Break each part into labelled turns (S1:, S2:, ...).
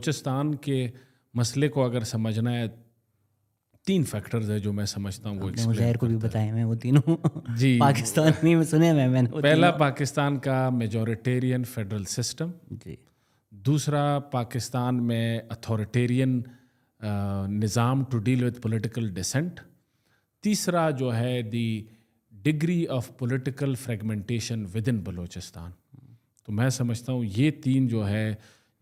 S1: بلوچستان کے مسئلے کو اگر سمجھنا ہے 3 فیکٹرز ہیں جو میں سمجھتا ہوں وہ
S2: مظاہر کو بھی بتائے میں وہ تینوں
S1: جی
S2: پاکستانی میں سنے میں نے
S1: پہلا پاکستان کا میجورٹیرین فیڈرل سسٹم،
S2: جی
S1: دوسرا پاکستان میں اتھارٹیرین نظام to deal with political dissent, تیسرا جو ہے the degree of political fragmentation within Balochistan. تو میں سمجھتا ہوں یہ 3 جو ہے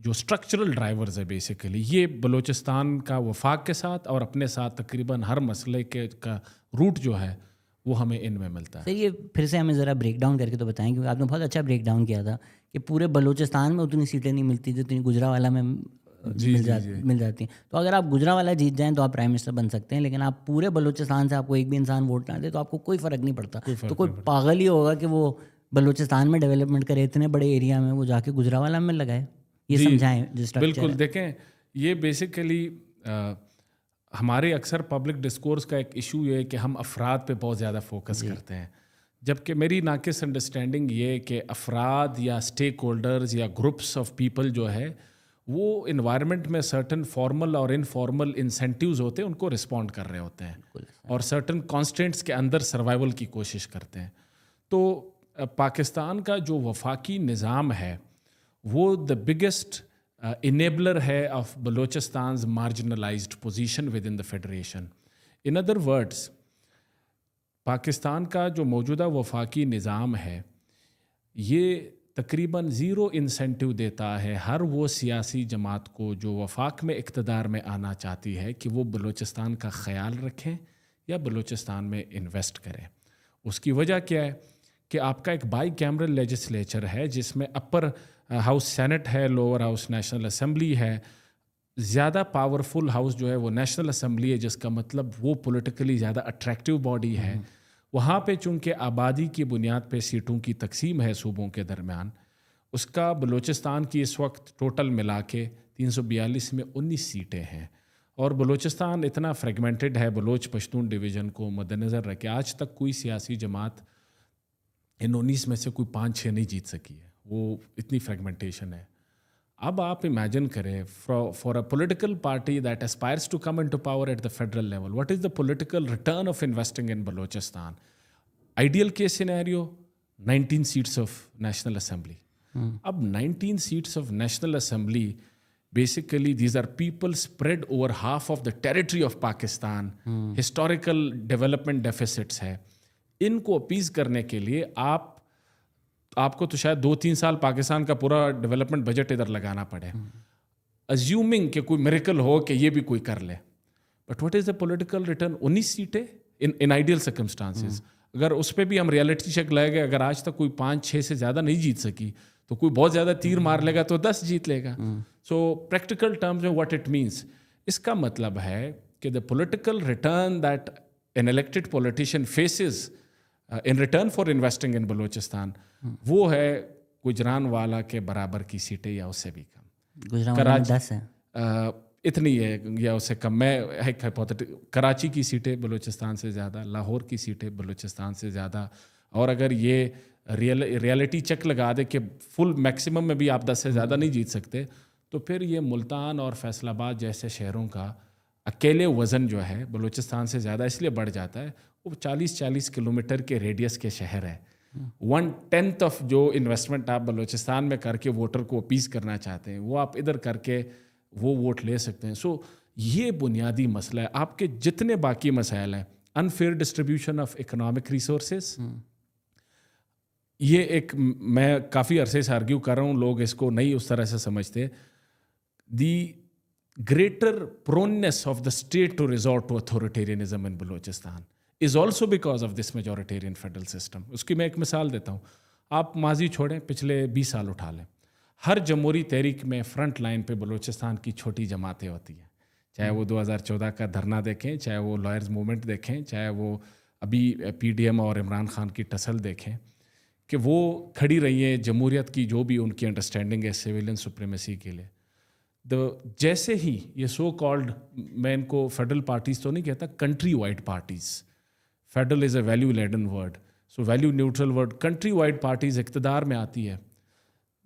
S1: جو اسٹرکچرل ڈرائیورز ہے بیسیکلی یہ بلوچستان کا وفاق کے ساتھ اور اپنے ساتھ تقریباً ہر مسئلے کے کا روٹ جو ہے وہ ہمیں ان میں ملتا ہے.
S2: سر یہ پھر سے ہمیں ذرا بریک ڈاؤن کر کے تو بتائیں، کیونکہ آپ نے بہت اچھا بریک ڈاؤن کیا تھا کہ پورے بلوچستان میں اتنی سیٹیں نہیں ملتی جتنی گجرانوالہ میں مل جاتی ہیں. تو اگر آپ گجرانوالہ جیت جائیں تو آپ پرائم منسٹر بن سکتے ہیں، لیکن آپ پورے بلوچستان سے آپ کو ایک بھی انسان ووٹ نہ دے تو آپ کو کوئی فرق نہیں پڑتا. تو کوئی پاگل ہی ہوگا کہ وہ بلوچستان میں ڈیولپمنٹ کرے اتنے بڑے ایریا میں، وہ جا کے گجرانوالہ میں لگائے. یہ سمجھائیں
S1: بالکل. دیکھیں یہ بیسیکلی ہمارے اکثر پبلک ڈسکورس کا ایک ایشو یہ ہے کہ ہم افراد پہ بہت زیادہ فوکس کرتے ہیں، جبکہ میری ناقص انڈرسٹینڈنگ یہ ہے کہ افراد یا اسٹیک ہولڈرز یا گروپس آف پیپل جو ہے وہ انوائرمنٹ میں سرٹن فارمل اور انفارمل انسینٹیوز ہوتے ہیں، ان کو رسپونڈ کر رہے ہوتے ہیں اور سرٹن کانسٹینٹس کے اندر سروائیول کی کوشش کرتے ہیں. تو پاکستان کا جو وفاقی نظام ہے وہ دا بگیسٹ انیبلر ہے of Balochistan's marginalized position within the federation. In other words Pakistan کا جو موجودہ وفاقی نظام ہے یہ تقریباً 0 انسینٹیو دیتا ہے ہر وہ سیاسی جماعت کو جو وفاق میں اقتدار میں آنا چاہتی ہے کہ وہ بلوچستان کا خیال رکھیں یا بلوچستان میں انویسٹ کریں. اس کی وجہ کیا ہے کہ آپ کا ایک بائی کیمرل لیجسلیچر ہے جس میں اپر ہاؤس سینٹ ہے، لوور ہاؤس نیشنل اسمبلی ہے. زیادہ پاورفل ہاؤس جو ہے وہ نیشنل اسمبلی ہے، جس کا مطلب وہ پولیٹیکلی زیادہ اٹریکٹیو باڈی ہے. وہاں پہ چونکہ آبادی کی بنیاد پہ سیٹوں کی تقسیم ہے صوبوں کے درمیان، اس کا بلوچستان کی اس وقت ٹوٹل ملا کے 342 میں 19 سیٹیں ہیں. اور بلوچستان اتنا فریگمنٹڈ ہے بلوچ پشتون ڈویژن کو مد نظر رکھ کے آج تک کوئی سیاسی جماعت ان 19 میں سے کوئی 5-6 نہیں جیت سکی ہے، وہ اتنی فریگمنٹیشن ہے. اب آپ امیجن کریں for a political party that aspires to come into power at the federal level, what is the political return of investing in Balochistan? Ideal case scenario 19 seats of National Assembly. اب 19 seats of National Assembly basically these are people spread over half of the territory of Pakistan. Historical development deficits ہے. ان کو appease کرنے کے لیے آپ کو تو شاید 2-3 سال پاکستان کا پورا ڈیولپمنٹ بجٹ ادھر لگانا پڑے، ازیومنگ کہ کوئی میریکل ہو کہ یہ بھی کوئی کر لے. But what is the political return? 19 سیٹیں ان آئیڈیل سرکمسٹانسز. اگر اس پہ بھی ہم ریئلٹی چیک لائے گئے، اگر آج تک کوئی 5-6 سے زیادہ نہیں جیت سکی تو کوئی بہت زیادہ تیر مار لے گا تو 10 جیت لے گا. سو پریکٹیکل ٹرمز میں واٹ اٹ مینس، اس کا مطلب ہے کہ دا political return that an elected politician faces in return for investing in Balochistan وہ ہے گجرانوالہ کے برابر کی سیٹیں یا اس سے بھی کم.
S2: کراچی 10 ہیں
S1: اتنی ہے یا اس سے کم. میں ایک کراچی کی سیٹیں بلوچستان سے زیادہ، لاہور کی سیٹیں بلوچستان سے زیادہ. اور اگر یہ ریئلٹی چیک لگا دے کہ فل میکسیمم میں بھی آپ 10 سے زیادہ نہیں جیت سکتے تو پھر یہ ملتان اور فیصل آباد جیسے شہروں کا اکیلے وزن جو ہے بلوچستان سے زیادہ اس لیے بڑھ جاتا ہے. وہ 40 کلومیٹر کے ریڈیس کے شہر ہے. 1/10 آف جو انویسٹمنٹ آپ بلوچستان میں کر کے ووٹر کو اپیز کرنا چاہتے ہیں وہ آپ ادھر کر کے وہ ووٹ لے سکتے ہیں. سو یہ بنیادی مسئلہ ہے. آپ کے جتنے باقی مسائل ہیں، unfair distribution of economic resources, یہ ایک میں کافی عرصے سے آرگیو کر رہا ہوں، لوگ اس کو نہیں اس طرح سے سمجھتے. The greater proneness of the state to resort to authoritarianism in Balochistan is also because of this majoritarian federal system. اس کی میں ایک مثال دیتا ہوں. آپ ماضی چھوڑیں، پچھلے 20 سال اٹھا لیں. ہر جمہوری تحریک میں فرنٹ لائن پہ بلوچستان کی چھوٹی جماعتیں ہوتی ہیں، چاہے وہ 2014 کا دھرنا دیکھیں، چاہے وہ لائرز موومنٹ دیکھیں، چاہے وہ ابھی پی ڈی ایم اور عمران خان کی ٹسل دیکھیں، کہ وہ کھڑی رہی ہیں جمہوریت کی جو بھی ان کی انڈرسٹینڈنگ ہے سویلین سپریمیسی کے لیے. جیسے ہی یہ سو کالڈ، میں ان کو فیڈرل پارٹیز تو نہیں کہتا، country wide parties, federal is a value laden word, so value neutral word, country wide parties اقتدار میں آتی ہے،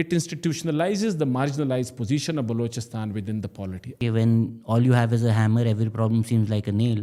S1: it institutionalizes the marginalized position of Balochistan within the polity.
S2: When all you have is a hammer, every problem seems like a nail.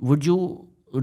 S2: Would you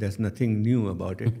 S3: there's nothing new about it.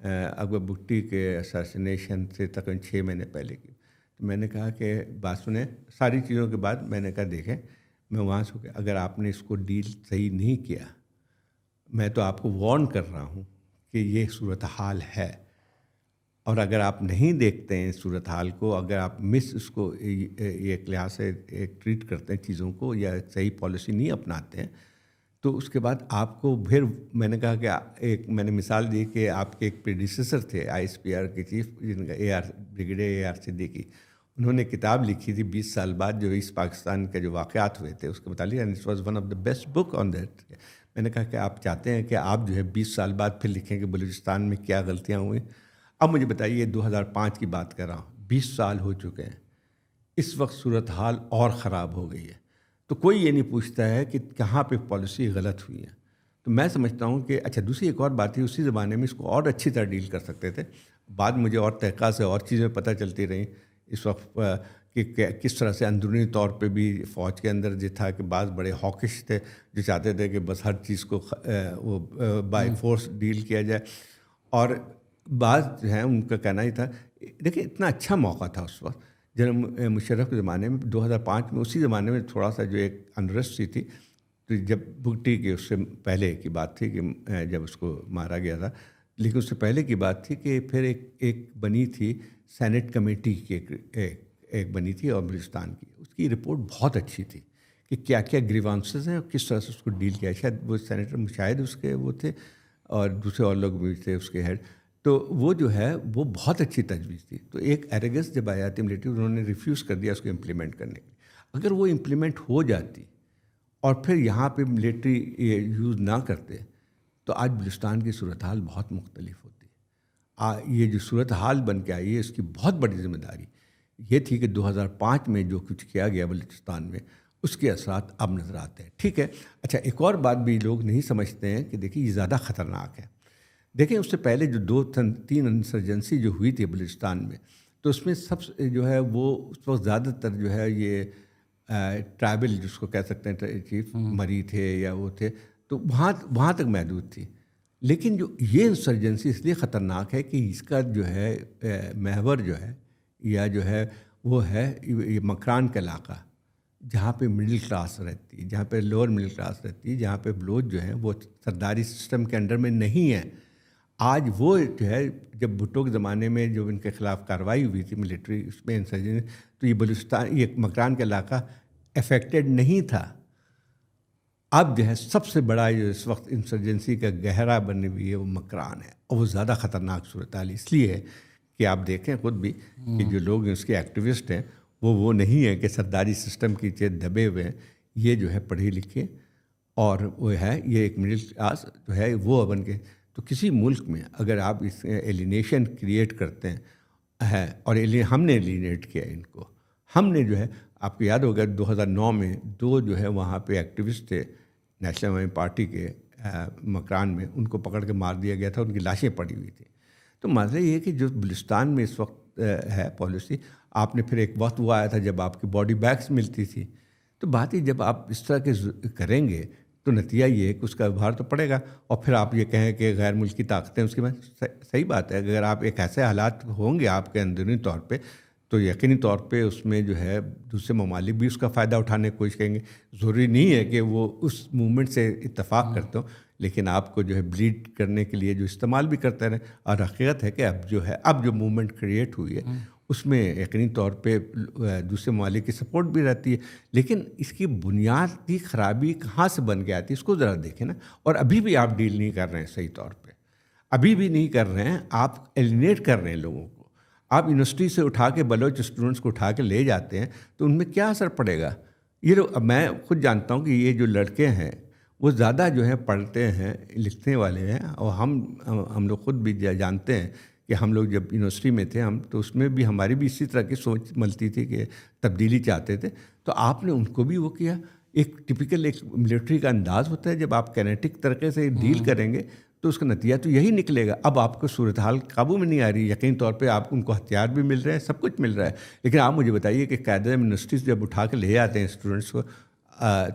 S3: Akbar Bugti کے اساسینیشن سے تقریباً 6 مہینے پہلے کی. تو میں نے کہا کہ بات سنیں, ساری چیزوں کے بعد میں نے کہا دیکھیں, میں وہاں سے کہ اگر آپ نے اس کو ڈیل صحیح نہیں کیا, میں تو آپ کو وارن کر رہا ہوں کہ یہ صورتحال ہے, اور اگر آپ نہیں دیکھتے ہیں صورتحال کو, اگر آپ اس کو ایک لحاظ سے ایک ٹریٹ کرتے ہیں چیزوں کو, یا صحیح پالیسی نہیں اپناتے ہیں, تو اس کے بعد آپ کو پھر میں نے کہا کہ ایک میں نے مثال دی کہ آپ کے ایک پریڈیسیسر تھے ISPR کے چیف, جن کا بریگیڈیئر AR صدیقی, انہوں نے کتاب لکھی تھی 20 سال بعد جو ایسٹ پاکستان کے جو واقعات ہوئے تھے اس کے متعلق, and it was one of the best book on that. میں نے کہا کہ آپ چاہتے ہیں کہ آپ جو ہے 20 سال بعد پھر لکھیں کہ بلوچستان میں کیا غلطیاں ہوئیں. اب مجھے بتائیے 2005 کی بات کر رہا ہوں, 20 سال ہو چکے ہیں, اس وقت صورتحال اور خراب ہو گئی ہے. تو کوئی یہ نہیں پوچھتا ہے کہ کہاں پہ پالیسی غلط ہوئی ہے. تو میں سمجھتا ہوں کہ اچھا دوسری ایک اور بات تھی, اسی زمانے میں اس کو اور اچھی طرح ڈیل کر سکتے تھے. بعد مجھے اور تحقیقات سے اور چیزیں پتہ چلتی رہیں اس وقت کہ کس طرح سے اندرونی طور پہ بھی فوج کے اندر جو تھا کہ بعض بڑے ہاکش تھے جو چاہتے تھے کہ بس ہر چیز کو وہ بائی فورس ڈیل کیا جائے, اور بعض جو ہیں ان کا کہنا ہی تھا. دیکھیں اتنا اچھا موقع تھا اس وقت جنرل مشرف کے زمانے میں 2005 میں, اسی زمانے میں تھوڑا سا جو ایک انریسٹ سی تھی, تو جب بگٹی کے اس سے پہلے کی بات تھی کہ جب اس کو مارا گیا تھا, لیکن اس سے پہلے کی بات تھی کہ پھر ایک بنی تھی سینٹ کمیٹی کی, ایک بنی تھی اور بلوچستان کی, اس کی رپورٹ بہت اچھی تھی کہ کیا کیا گریوانسز ہیں اور کس طرح سے اس کو ڈیل کیا. شاید وہ سینیٹر مشاہد اس کے وہ تھے اور دوسرے اور لوگ بھی تھے اس کے ہیڈ. تو وہ جو ہے وہ بہت اچھی تجویز تھی. تو ایک ایریگنس جب آئی تھی ملٹری, انہوں نے ریفیوز کر دیا اس کو امپلیمنٹ کرنے کے. اگر وہ امپلیمنٹ ہو جاتی اور پھر یہاں پہ ملٹری یوز نہ کرتے تو آج بلوچستان کی صورتحال بہت مختلف ہوتی. یہ جو صورتحال بن کے آئی ہے اس کی بہت بڑی ذمہ داری یہ تھی کہ 2005 میں جو کچھ کیا گیا بلوچستان میں اس کے اثرات اب نظر آتے ہیں. ٹھیک ہے, اچھا ایک اور بات بھی لوگ نہیں سمجھتے ہیں کہ دیکھیے یہ زیادہ خطرناک ہے. دیکھیں اس سے پہلے جو 2-3 انسرجنسی جو ہوئی تھی بلوچستان میں, تو اس میں سب جو ہے وہ اس وقت زیادہ تر جو ہے یہ ٹرائبل جس کو کہہ سکتے ہیں چیف مری تھے یا وہ تھے, تو وہاں تک محدود تھی. لیکن جو یہ انسرجنسی اس لیے خطرناک ہے کہ اس کا جو ہے محور جو ہے یا جو ہے وہ ہے یہ مکران کا علاقہ, جہاں پہ مڈل کلاس رہتی ہے, جہاں پہ لوور مڈل کلاس رہتی ہے, جہاں پہ بلوچ جو ہے وہ سرداری سسٹم کے انڈر میں نہیں ہے. آج وہ جو ہے جب بھٹو کے زمانے میں جو ان کے خلاف کارروائی ہوئی تھی ملٹری اس میں انسرجنسی, تو یہ بلوچستان یہ مکران کا علاقہ افیکٹڈ نہیں تھا. اب جو ہے سب سے بڑا جو اس وقت انسرجنسی کا گہرا بنی ہوئی ہے وہ مکران ہے, اور وہ زیادہ خطرناک صورتحال اس لیے ہے کہ آپ دیکھیں خود بھی کہ جو لوگ اس کے ایکٹیوسٹ ہیں وہ نہیں ہے کہ سرداری سسٹم کی چیز دبے ہوئے ہیں. یہ جو ہے پڑھے لکھے اور وہ ہے یہ ایک مڈل کلاس جو ہے وہ بن کے. تو کسی ملک میں اگر آپ اس ایلینیشن کریٹ کرتے ہیں اور ہم نے ایلینیٹ کیا ان کو, ہم نے جو ہے آپ کو یاد ہوگا 2009 میں 2 جو ہے وہاں پہ ایکٹیوسٹ تھے نیشنل عوامی پارٹی کے مکران میں, ان کو پکڑ کے مار دیا گیا تھا, ان کی لاشیں پڑی ہوئی تھیں. تو مسئلہ یہ ہے کہ جو بلوچستان میں اس وقت ہے پالیسی, آپ نے پھر ایک وقت وہ آیا تھا جب آپ کی باڈی بیگس ملتی تھی. تو بات ہی جب آپ اس طرح کے کریں گے تو نتیجہ یہ ہے کہ اس کا بھار تو پڑے گا. اور پھر آپ یہ کہیں کہ غیر ملکی طاقتیں اس کے بعد صحیح بات ہے, اگر آپ ایک ایسے حالات ہوں گے آپ کے اندرونی طور پہ تو یقینی طور پہ اس میں جو ہے دوسرے ممالک بھی اس کا فائدہ اٹھانے کی کوشش کریں گے. ضروری نہیں ہے کہ وہ اس موومنٹ سے اتفاق کرتے ہوں, لیکن آپ کو جو ہے بلیڈ کرنے کے لیے جو استعمال بھی کرتے رہیں. اور حقیقت ہے کہ اب جو موومنٹ کریٹ ہوئی ہے اس میں یقینی طور پہ دوسرے ممالک کی سپورٹ بھی رہتی ہے. لیکن اس کی بنیادی خرابی کہاں سے بن کے آتی ہے اس کو ذرا دیکھیں نا. اور ابھی بھی آپ ڈیل نہیں کر رہے ہیں صحیح طور پہ, ابھی بھی نہیں کر رہے ہیں. آپ ایلینیٹ کر رہے ہیں لوگوں کو. آپ یونیورسٹی سے اٹھا کے بلوچ اسٹوڈنٹس کو اٹھا کے لے جاتے ہیں تو ان میں کیا اثر پڑے گا. یہ لوگ, میں خود جانتا ہوں کہ یہ جو لڑکے ہیں وہ زیادہ جو ہے پڑھتے ہیں لکھنے والے ہیں, اور ہم لوگ خود بھی جانتے ہیں کہ ہم لوگ جب یونیورسٹی میں تھے تو اس میں بھی ہماری بھی اسی طرح کی سوچ ملتی تھی کہ تبدیلی چاہتے تھے. تو آپ نے ان کو بھی وہ کیا. ایک ٹپیکل ایک ملٹری کا انداز ہوتا ہے, جب آپ کینیٹک طریقے سے ڈیل کریں گے تو اس کا نتیجہ تو یہی نکلے گا. اب آپ کو صورتحال قابو میں نہیں آ رہی, یقینی طور پہ آپ ان کو ہتھیار بھی مل رہے ہیں, سب کچھ مل رہا ہے, لیکن آپ مجھے بتائیے کہ قاعدہ یونیورسٹی سے جب اٹھا کے لے آتے ہیں اسٹوڈنٹس کو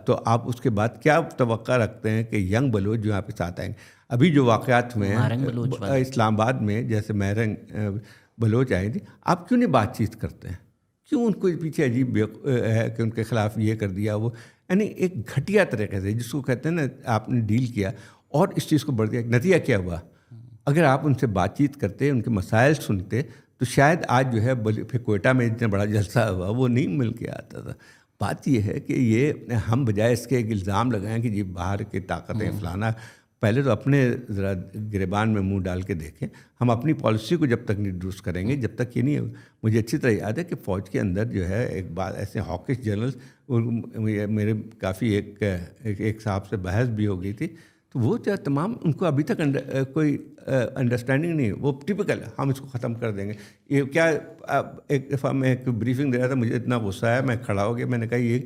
S3: تو آپ اس کے بعد کیا توقع رکھتے ہیں کہ ینگ بلوچ جو آپ کے ساتھ آئیں گے. ابھی جو واقعات ہوئے ہیں اسلام آباد میں، جیسے مہرنگ بلوچ آئی تھی، آپ کیوں نہیں بات چیت کرتے ہیں؟ کیوں ان کو پیچھے عجیب ہے کہ ان کے خلاف یہ کر دیا وہ، یعنی ایک گھٹیا طریقے سے جس کو کہتے ہیں نا آپ نے ڈیل کیا اور اس چیز کو بڑھ دیا. نتیجہ کیا ہوا؟ اگر آپ ان سے بات چیت کرتے، ان کے مسائل سنتے، تو شاید آج جو ہے پھر کوئٹہ میں اتنا بڑا جلسہ ہوا وہ نہیں مل کے آتا تھا. بات یہ ہے کہ یہ ہم بجائے اس کے ایک الزام لگائیں کہ یہ باہر کی طاقتیں فلانا، پہلے تو اپنے ذرا گریبان میں منہ ڈال کے دیکھیں. ہم اپنی پالیسی کو جب تک نہیں درست کریں گے، جب تک یہ نہیں. مجھے اچھی طرح یاد ہے کہ فوج کے اندر جو ہے ایک بات ایسے ہاکش جنرلز، میرے کافی ایک صاحب سے بحث بھی ہو گئی تھی، تو وہ جو تمام ان کو ابھی تک کوئی انڈرسٹینڈنگ نہیں ہے. وہ ٹپکل ہے، ہم اس کو ختم کر دیں گے. یہ کیا، ایک دفعہ میں ایک بریفنگ دے رہا تھا، مجھے اتنا غصہ آیا، میں کھڑا ہو گیا. میں نے کہا یہ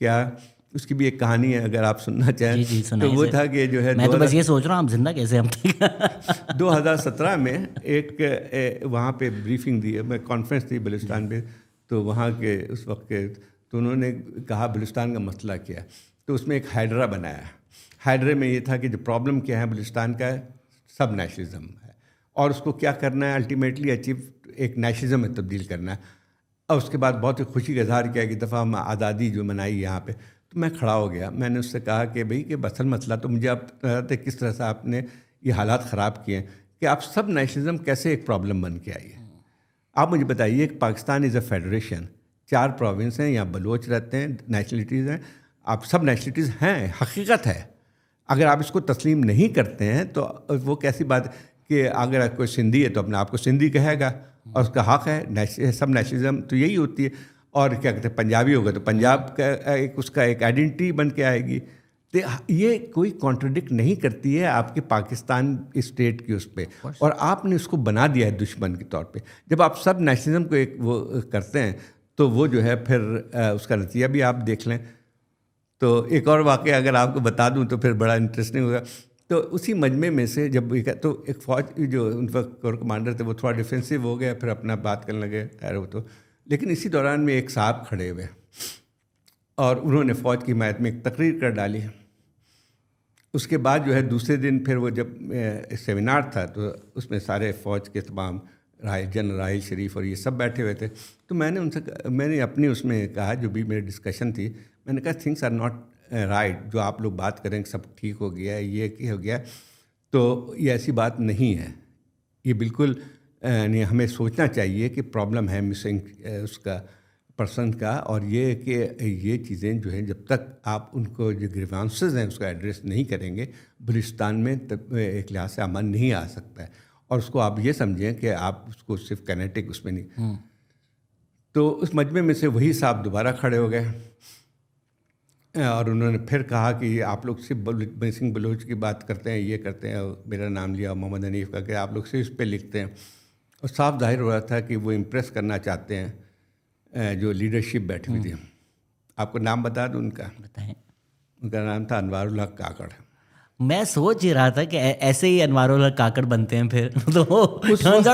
S3: کیا، اس کی بھی ایک کہانی ہے اگر آپ سننا چاہیں. تو وہ تھا کہ جو ہے
S2: میں تو بس یہ سوچ رہا ہوں آپ زندہ کیسے ہم
S3: 2017 میں ایک وہاں پہ بریفنگ دی ہے، میں کانفرنس تھی بلوچستان پہ، تو وہاں کے اس وقت کے تو انہوں نے کہا بلوچستان کا مسئلہ کیا ہے. تو اس میں ایک ہائیڈرا بنایا. ہائیڈرے میں یہ تھا کہ جو پرابلم کیا ہے بلوچستان کا، سب نیشنلزم ہے، اور اس کو کیا کرنا ہے الٹیمیٹلی اچیو ایک نیشنلزم میں تبدیل کرنا ہے. اور اس کے بعد بہت ہی خوشی کا اظہار کیا کہ دفعہ ہم آزادی جو منائی یہاں پہ. تو میں کھڑا ہو گیا، میں نے اس سے کہا کہ بھئی کہ اصل مسئلہ تو مجھے آپ کس طرح سے آپ نے یہ حالات خراب کیے ہیں کہ آپ سب نیشنلزم کیسے ایک پرابلم بن کے آئی ہے. آپ مجھے بتائیے کہ پاکستان از اے فیڈریشن، 4 پروونس ہیں، یہاں بلوچ رہتے ہیں، نیشنلٹیز ہیں، آپ سب نیشنلٹیز ہیں، حقیقت ہے. اگر آپ اس کو تسلیم نہیں کرتے ہیں تو وہ کیسی بات کہ اگر کوئی سندھی ہے تو اپنے آپ کو سندھی کہے گا اور اس کا حق ہے. سب نیشنلزم تو یہی ہوتی ہے. اور کیا کہتے ہیں پنجابی ہوگا تو پنجاب کا اس کا ایک آئیڈینٹی بن کے آئے گی. تو یہ کوئی کانٹرڈکٹ نہیں کرتی ہے آپ کے پاکستان اسٹیٹ کی اس پہ، اور آپ نے اس کو بنا دیا ہے دشمن کے طور پہ. جب آپ سب نیشنلزم کو ایک وہ کرتے ہیں تو وہ جو ہے پھر اس کا نتیجہ بھی آپ دیکھ لیں. تو ایک اور واقعہ اگر آپ کو بتا دوں تو پھر بڑا انٹرسٹنگ ہوگا. تو اسی مجمع میں سے جب تو ایک فوج جو ان وقت کور کمانڈر تھے وہ تھوڑا ڈیفینسو ہو گیا، پھر اپنا بات کرنے لگے. خیر وہ تو، لیکن اسی دوران میں ایک صاحب کھڑے ہوئے اور انہوں نے فوج کی حمایت میں ایک تقریر کر ڈالی. اس کے بعد جو ہے دوسرے دن پھر وہ جب سیمینار تھا تو اس میں سارے فوج کے تمام جنرل راحیل شریف اور یہ سب بیٹھے ہوئے تھے. تو میں نے ان سے میں نے اپنی اس میں کہا، جو بھی میری ڈسکشن تھی، میں نے کہا تھنگس آر ناٹ رائٹ. جو آپ لوگ بات کریں کہ سب ٹھیک ہو گیا ہے، یہ ہو گیا، تو یہ ایسی بات نہیں ہے. یہ بالکل یعنی ہمیں سوچنا چاہیے کہ پرابلم ہے مسنگ اس کا پرسن کا، اور یہ کہ یہ چیزیں جو ہیں جب تک آپ ان کو جو گریوانسز ہیں اس کا ایڈریس نہیں کریں گے، بلوچستان میں ایک لحاظ سے امن نہیں آ سکتا ہے. اور اس کو آپ یہ سمجھیں کہ آپ اس کو صرف کینیٹک اس میں نہیں. تو اس مجمع میں سے وہی صاحب دوبارہ کھڑے ہو گئے اور انہوں نے پھر کہا کہ آپ لوگ صرف مسنگ بلوچ کی بات کرتے ہیں، یہ کرتے ہیں، میرا نام لیا محمد حنیف کا کہ آپ لوگ صرف اس پہ لکھتے ہیں. اور صاف ظاہر ہو رہا تھا کہ وہ امپریس کرنا چاہتے ہیں جو لیڈرشپ بیٹھی ہوئی تھی. آپ کو نام بتا دوں ان کا؟
S2: بتائیں.
S3: ان کا نام تھا انوار الحق کاکڑ.
S2: میں سوچ ہی رہا تھا کہ ایسے ہی انوار الحق کاکڑ بنتے ہیں پھر تو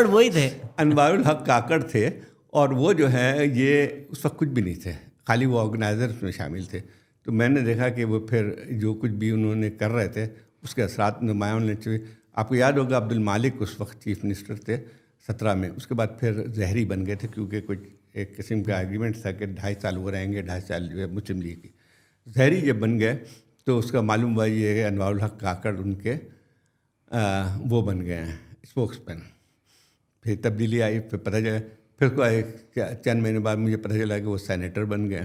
S2: وہی تھے.
S3: انوار الحق کاکڑ تھے، اور وہ جو ہے یہ اس وقت کچھ بھی نہیں تھے، خالی وہ آرگنائزر میں شامل تھے. تو میں نے دیکھا کہ وہ پھر جو کچھ بھی انہوں نے کر رہے تھے اس کے اثرات نمایاں ہونے چاہیے. آپ کو یاد ہوگا عبد المالک اس وقت چیف منسٹر تھے 17 میں. اس کے بعد پھر زہری بن گئے تھے کیونکہ کچھ ایک قسم کا ایگریمنٹ تھا کہ 2.5 سال وہ رہیں گے، 2.5 سال جو ہے مسلم لیگ کی. زہری جب بن گئے تو اس کا معلوم ہوا یہ ہے انوار الحق کاکڑ ان کے وہ بن گئے ہیں اسپوکس مین. پھر تبدیلی آئی، پھر پتہ چلا، پھر کوئی چند مہینے بعد مجھے پتہ چلا کہ وہ سینیٹر بن گئے.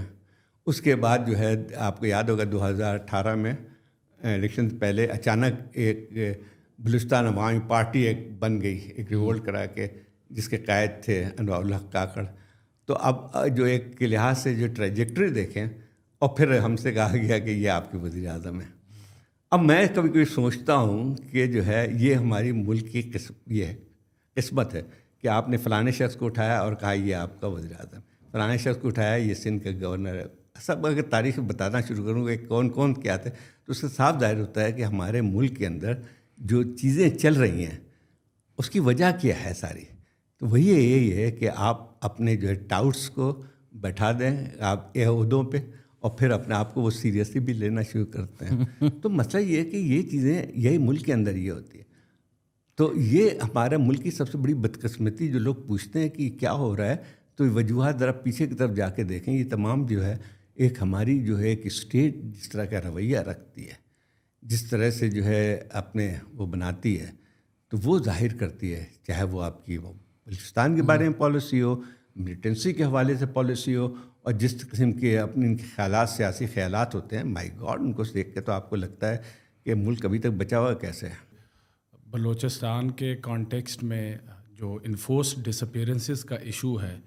S3: اس کے بعد جو ہے آپ کو یاد ہوگا 2018 میں الیکشن سے پہلے اچانک ایک بلوچستان عوامی پارٹی ایک بن گئی، ایک ریوولٹ کرا کے، جس کے قائد تھے انوار الحق کاکڑ. تو اب جو ایک کے لحاظ سے جو ٹریجیکٹری دیکھیں، اور پھر ہم سے کہا گیا کہ یہ آپ کے وزیر اعظم ہیں. اب میں کبھی کبھی سوچتا ہوں کہ جو ہے یہ ہماری ملک کی قسمت ہے کہ آپ نے فلانے شخص کو اٹھایا اور کہا یہ آپ کا وزیر اعظم، فلانے شخص کو اٹھایا یہ سندھ کا گورنر ہے. سب اگر تاریخ بتانا شروع کروں کہ کون کون کیا تھے تو اس سے صاف ظاہر ہوتا ہے کہ ہمارے ملک کے اندر جو چیزیں چل رہی ہیں اس کی وجہ کیا ہے ساری. تو وہی یہی ہے کہ آپ اپنے جو ہے ٹاؤٹس کو بیٹھا دیں آپ عہدوں پہ، اور پھر اپنے آپ کو وہ سیریسلی بھی لینا شروع کرتے ہیں. تو مسئلہ یہ ہے کہ یہ چیزیں یہی ملک کے اندر یہ ہوتی ہے. تو یہ ہمارا ملک کی سب سے بڑی بدقسمتی. جو لوگ پوچھتے ہیں کہ کیا ہو رہا ہے, تو وجوہات ذرا پیچھے کی طرف جا کے دیکھیں. یہ تمام جو ہے ایک ہماری جو ہے ایک اسٹیٹ جس طرح کا رویہ رکھتی ہے, جس طرح سے جو ہے اپنے وہ بناتی ہے, تو وہ ظاہر کرتی ہے. چاہے وہ آپ کی بلوچستان کے بارے میں پالیسی ہو, ملیٹنسی کے حوالے سے پالیسی ہو, اور جس قسم کے اپنے ان کے خیالات, سیاسی خیالات ہوتے ہیں, مائی گاڈ, ان کو دیکھ کے تو آپ کو لگتا ہے کہ ملک ابھی تک بچا ہوا کیسے ہے.
S1: بلوچستان کے کانٹیکسٹ میں جو انفورسڈ ڈس اپیرنسز کا ایشو ہے,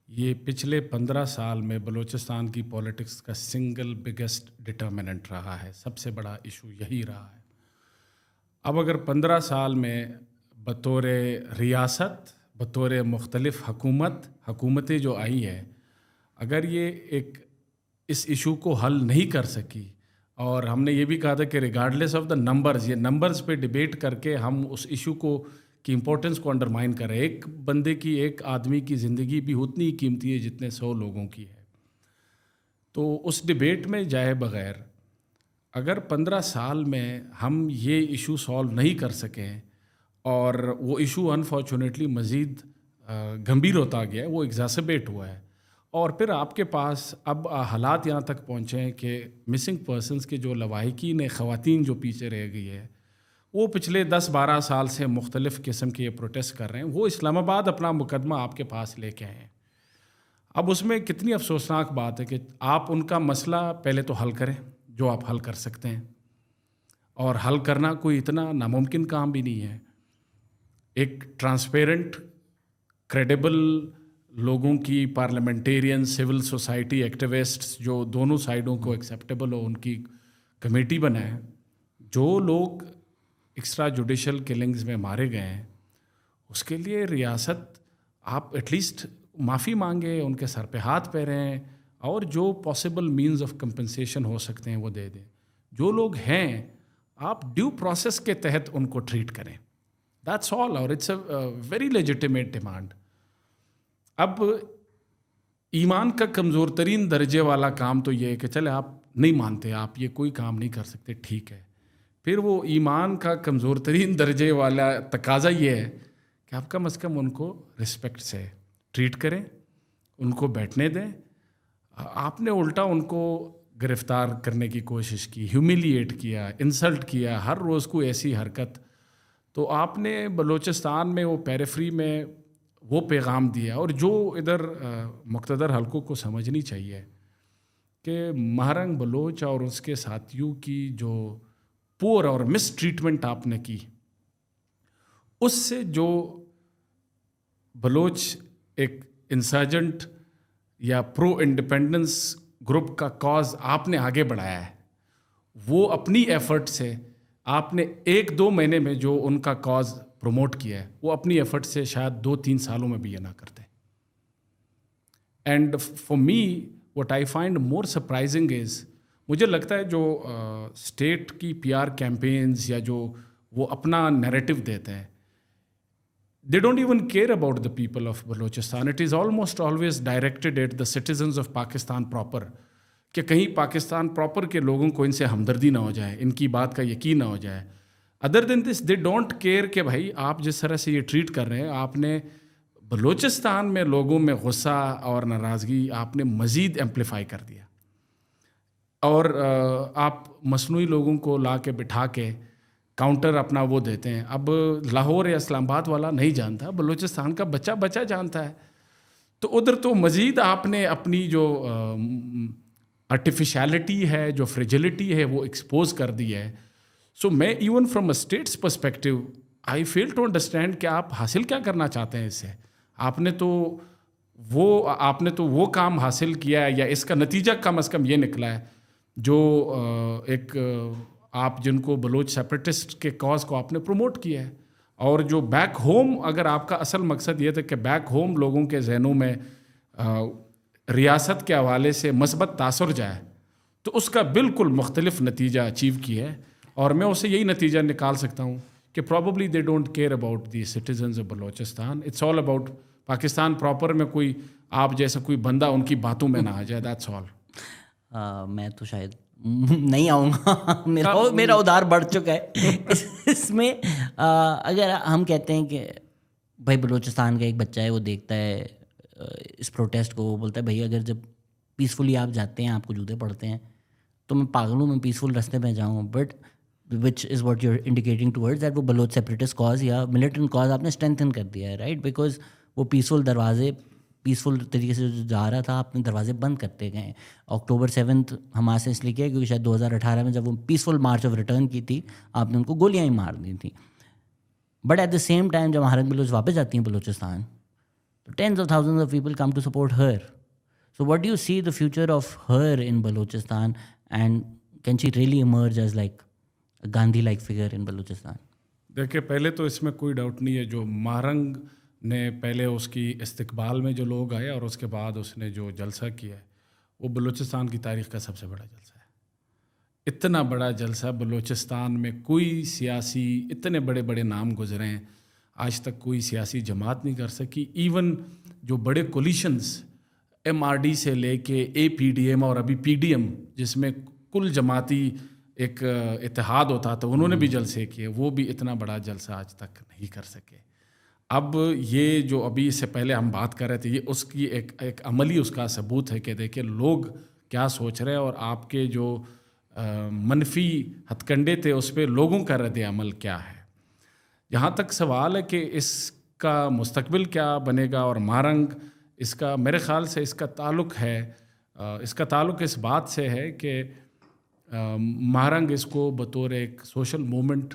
S1: یہ پچھلے 15 سال میں بلوچستان کی پولیٹکس کا سنگل بگیسٹ ڈٹرمننٹ رہا ہے. سب سے بڑا ایشو یہی رہا ہے. اب اگر 15 سال میں بطور ریاست, بطور مختلف حکومتیں جو آئی ہیں, اگر یہ اس ایشو کو حل نہیں کر سکی, اور ہم نے یہ بھی کہا تھا کہ ریگارڈلیس آف دا نمبرز, یہ نمبرز پہ ڈیبیٹ کر کے ہم اس ایشو کی امپورٹنس کو انڈرمائن کر رہے ہیں. ایک بندے کی, ایک آدمی کی زندگی بھی اتنی ہی قیمتی ہے جتنے 100 لوگوں کی ہے. تو اس ڈیبیٹ میں جائے بغیر اگر 15 سال میں ہم یہ ایشو سالو نہیں کر سکیں, اور وہ ایشو انفارچونیٹلی مزید گمبھیر ہوتا گیا ہے, وہ ایگزاسبیٹ ہوا ہے, اور پھر آپ کے پاس اب حالات یہاں تک پہنچے ہیں کہ مسنگ پرسنز کے جو لواحقین خواتین جو پیچھے رہ گئی ہے, وہ پچھلے 10-12 سال سے مختلف قسم کے یہ پروٹیسٹ کر رہے ہیں. وہ اسلام آباد اپنا مقدمہ آپ کے پاس لے کے آئے ہیں. اب اس میں کتنی افسوسناک بات ہے کہ آپ ان کا مسئلہ پہلے تو حل کریں جو آپ حل کر سکتے ہیں, اور حل کرنا کوئی اتنا ناممکن کام بھی نہیں ہے. ایک ٹرانسپیرنٹ, کریڈیبل لوگوں کی, پارلیمنٹیرین, سول سوسائٹی ایکٹیوسٹس جو دونوں سائیڈوں کو ایکسیپٹیبل ہو, ان کی کمیٹی بنائیں. جو لوگ ایکسٹرا جوڈیشل کلنگز میں مارے گئے ہیں, اس کے لیے ریاست آپ ایٹ لیسٹ معافی مانگے, ان کے سر پہ ہاتھ پھیریں, اور جو پاسبل مینز آف کمپنسیشن ہو سکتے ہیں وہ دے دیں. جو لوگ ہیں آپ ڈیو پروسیس کے تحت ان کو ٹریٹ کریں. دیٹس آل, اور it's a very legitimate demand. اب ایمان کا کمزور ترین درجے والا کام تو یہ ہے کہ چلے آپ نہیں مانتے, آپ یہ کوئی کام نہیں کر سکتے, ٹھیک ہے. پھر وہ ایمان کا کمزور ترین درجے والا تقاضا یہ ہے کہ آپ کم از کم ان کو رسپیکٹ سے ٹریٹ کریں, ان کو بیٹھنے دیں. آپ نے الٹا ان کو گرفتار کرنے کی کوشش کی, ہیومیلیٹ کیا, انسلٹ کیا, ہر روز کو ایسی حرکت. تو آپ نے بلوچستان میں وہ پیریفری میں وہ پیغام دیا, اور جو ادھر مقتدر حلقوں کو سمجھنی چاہیے کہ مہرنگ بلوچ اور اس کے ساتھیوں کی جو پور اور مس ٹریٹمنٹ آپ نے کی, اس سے جو بلوچ ایک انسرجنٹ یا پرو انڈیپینڈنس گروپ کا کاز آپ نے آگے بڑھایا ہے, وہ اپنی ایفرٹ سے آپ نے 1-2 مہینے میں جو ان کا کاز پروموٹ کیا ہے, وہ اپنی ایفرٹ سے شاید 2-3 سالوں میں بھی یہ نہ کرتے. And for me what I find more surprising is, مجھے لگتا ہے جو اسٹیٹ کی PR کیمپینز یا جو وہ اپنا نیریٹو دیتے ہیں, they don't even care about the people of Balochistan. It is almost always directed at the citizens of Pakistan proper, کہ کہیں پاکستان پراپر کے لوگوں کو ان سے ہمدردی نہ ہو جائے, ان کی بات کا یقین نہ ہو جائے. Other than this they don't care کہ بھائی آپ جس طرح سے یہ ٹریٹ کر رہے ہیں, آپ نے بلوچستان میں لوگوں میں غصہ اور ناراضگی آپ نے مزید ایمپلیفائی کر دیا, اور آپ مصنوعی لوگوں کو لا کے بٹھا کے کاؤنٹر اپنا وہ دیتے ہیں. اب لاہور یا اسلام آباد والا نہیں جانتا, بلوچستان کا بچہ جانتا ہے. تو ادھر تو مزید آپ نے اپنی جو آرٹیفیشیلٹی ہے, جو فریجلٹی ہے, وہ ایکسپوز کر دی ہے. سو میں even from a state's perspective I feel to understand کہ آپ حاصل کیا کرنا چاہتے ہیں اس سے. آپ نے تو وہ کام حاصل کیا ہے, یا اس کا نتیجہ کم از کم یہ نکلا ہے جو ایک آپ جن کو بلوچ سیپریٹسٹ کے کاز کو آپ نے پروموٹ کیا ہے. اور جو بیک ہوم, اگر آپ کا اصل مقصد یہ تھا کہ بیک ہوم لوگوں کے ذہنوں میں ریاست کے حوالے سے مثبت تاثر جائے, تو اس کا بالکل مختلف نتیجہ اچیو کیا ہے. اور میں اسے یہی نتیجہ نکال سکتا ہوں کہ probably they don't care about the citizens of Balochistan. It's all about Pakistan proper میں کوئی آپ جیسا کوئی بندہ ان کی باتوں میں نہ آ جائے, دیٹس آل.
S2: میں تو شاید نہیں آؤں گا، میرا ادھار بڑھ چکا ہے اس میں. اگر ہم کہتے ہیں کہ بھائی بلوچستان کا ایک بچہ ہے، وہ دیکھتا ہے اس پروٹیسٹ کو، وہ بولتا ہے بھائی اگر جب پیسفلی آپ جاتے ہیں، آپ کو جوتے پڑتے ہیں، تو میں پاگل ہوں، میں پیسفل راستے پہ جاؤں. But which is what you are indicating towards that وہ بلوچ سیپریٹسٹ کاز یا ملیٹنٹ کاز آپ نے اسٹرینتھن کر دیا ہے، رائٹ؟ بیکاز وہ پیسفل طریقے سے جو جا رہا تھا، آپ نے دروازے بند کرتے گئے. اکتوبر 7 حماس نے اس لیے کیا کیونکہ شاید 2018 میں جب وہ پیسفل مارچ آف ریٹرن کی تھی، آپ نے ان کو گولیاں ہی مار دی تھیں. But at the same time جب مہارنگ بلوچ واپس جاتی ہیں بلوچستان، تو tens of thousands of people come to support her. So what do you see the future of her in Balochistan and can she really emerge as like Gandhi like figure in Balochistan?
S1: دیکھیں، پہلے تو اس میں کوئی ڈاؤٹ نہیں ہے، جو مہارنگ نے پہلے اس کی استقبال میں جو لوگ آئے اور اس کے بعد اس نے جو جلسہ کیا ہے، وہ بلوچستان کی تاریخ کا سب سے بڑا جلسہ ہے. اتنا بڑا جلسہ بلوچستان میں کوئی سیاسی، اتنے بڑے بڑے نام گزرے ہیں، آج تک کوئی سیاسی جماعت نہیں کر سکی. ایون جو بڑے کولیشنز MRD سے لے کے APDM اور ابھی PDM، جس میں کل جماعتی ایک اتحاد ہوتا تھا، انہوں نے بھی جلسے کیے، وہ بھی اتنا بڑا جلسہ آج تک نہیں کر سکے. اب یہ جو ابھی اس سے پہلے ہم بات کر رہے تھے، یہ اس کی ایک عملی اس کا ثبوت ہے کہ دیکھیں لوگ کیا سوچ رہے ہیں، اور آپ کے جو منفی ہتھ کنڈے تھے اس پہ لوگوں کا رد عمل کیا ہے. جہاں تک سوال ہے کہ اس کا مستقبل کیا بنے گا، اور مہارنگ اس کا میرے خیال سے اس کا تعلق ہے، اس کا تعلق اس بات سے ہے کہ مہارنگ اس کو بطور ایک سوشل موومنٹ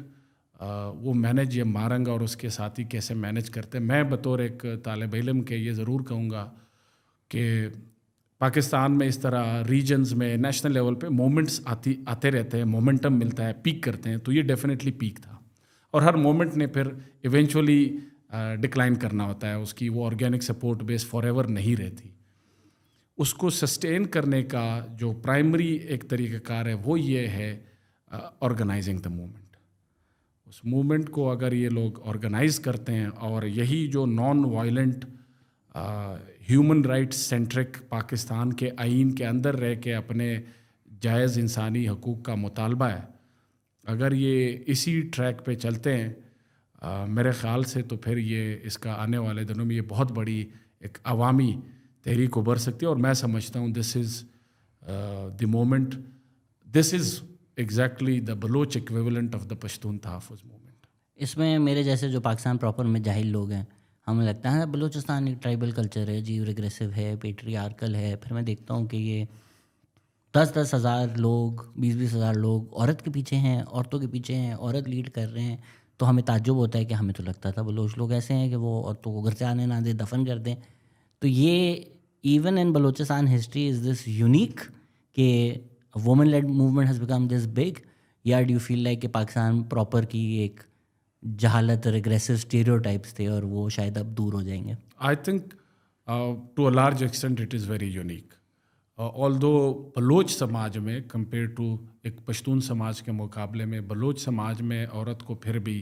S1: وہ مینیج، یہ مہارنگ اور اس کے ساتھی کیسے مینیج کرتے ہیں. میں بطور ایک طالب علم کے یہ ضرور کہوں گا کہ پاکستان میں اس طرح ریجنز میں نیشنل لیول پہ مومنٹس آتے رہتے ہیں، مومنٹم ملتا ہے، پیک کرتے ہیں. تو یہ ڈیفینیٹلی پیک تھا، اور ہر مومنٹ نے پھر ایونچولی ڈکلائن کرنا ہوتا ہے، اس کی وہ organic support base for ever نہیں رہتی. اس کو سسٹین کرنے کا جو پرائمری ایک طریقہ کار ہے وہ یہ ہے آرگنائزنگ دا موومنٹ. اس موومنٹ کو اگر یہ لوگ آرگنائز کرتے ہیں، اور یہی جو non violent human rights centric Pakistan کے آئین کے اندر رہ کے اپنے جائز انسانی حقوق کا مطالبہ ہے، اگر یہ اسی ٹریک پہ چلتے ہیں میرے خیال سے، تو پھر یہ اس کا آنے والے دنوں میں یہ بہت بڑی ایک عوامی تحریک ابھر سکتی ہے. اور میں سمجھتا ہوں this is the moment, this is exactly the Baloch equivalent of the Pashtun Tahaffuz movement.
S2: اس میں میرے جیسے جو پاکستان پراپر میں جاہل لوگ ہیں، ہمیں لگتا ہے بلوچستان ایک ٹرائبل کلچر ہے جی، ریگریسو ہے، پیٹریارکل ہے. پھر میں دیکھتا ہوں کہ یہ 10-10 ہزار لوگ، 20-20 ہزار لوگ عورت کے پیچھے ہیں، عورتوں کے پیچھے ہیں، عورت لیڈ کر رہے ہیں. تو ہمیں تعجب ہوتا ہے کہ ہمیں تو لگتا تھا بلوچ لوگ ایسے ہیں کہ وہ عورتوں کو گھر سے آنے نہ دیں، دفن کر دیں. تو یہ even in Balochistan history is this unique کہ woman led movement has become this big, یا ڈو یو فیل لائک کہ پاکستان پراپر کی ایک جہالت، ریگریسو اسٹیریوٹائپس تھے اور وہ شاید اب دور ہو جائیں گے؟
S1: I think to a large extent it is very unique. Although Baloch سماج میں کمپیئر ٹو ایک پشتون سماج کے مقابلے میں بلوچ سماج میں عورت کو پھر بھی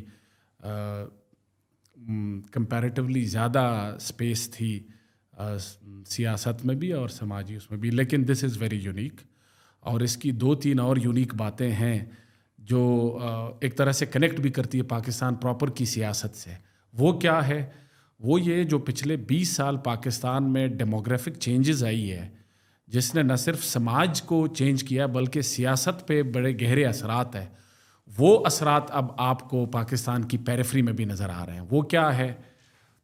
S1: کمپیریٹیولی زیادہ اسپیس تھی سیاست میں بھی اور سماجی اس میں بھی. لیکن دس از ویری یونیک، اور اس کی 2-3 اور یونیک باتیں ہیں جو ایک طرح سے کنیکٹ بھی کرتی ہے پاکستان پراپر کی سیاست سے. وہ کیا ہے؟ وہ یہ جو پچھلے 20 سال پاکستان میں ڈیموگرافک چینجز آئی ہے، جس نے نہ صرف سماج کو چینج کیا بلکہ سیاست پہ بڑے گہرے اثرات ہیں. وہ اثرات اب آپ کو پاکستان کی پیریفری میں بھی نظر آ رہے ہیں. وہ کیا ہے؟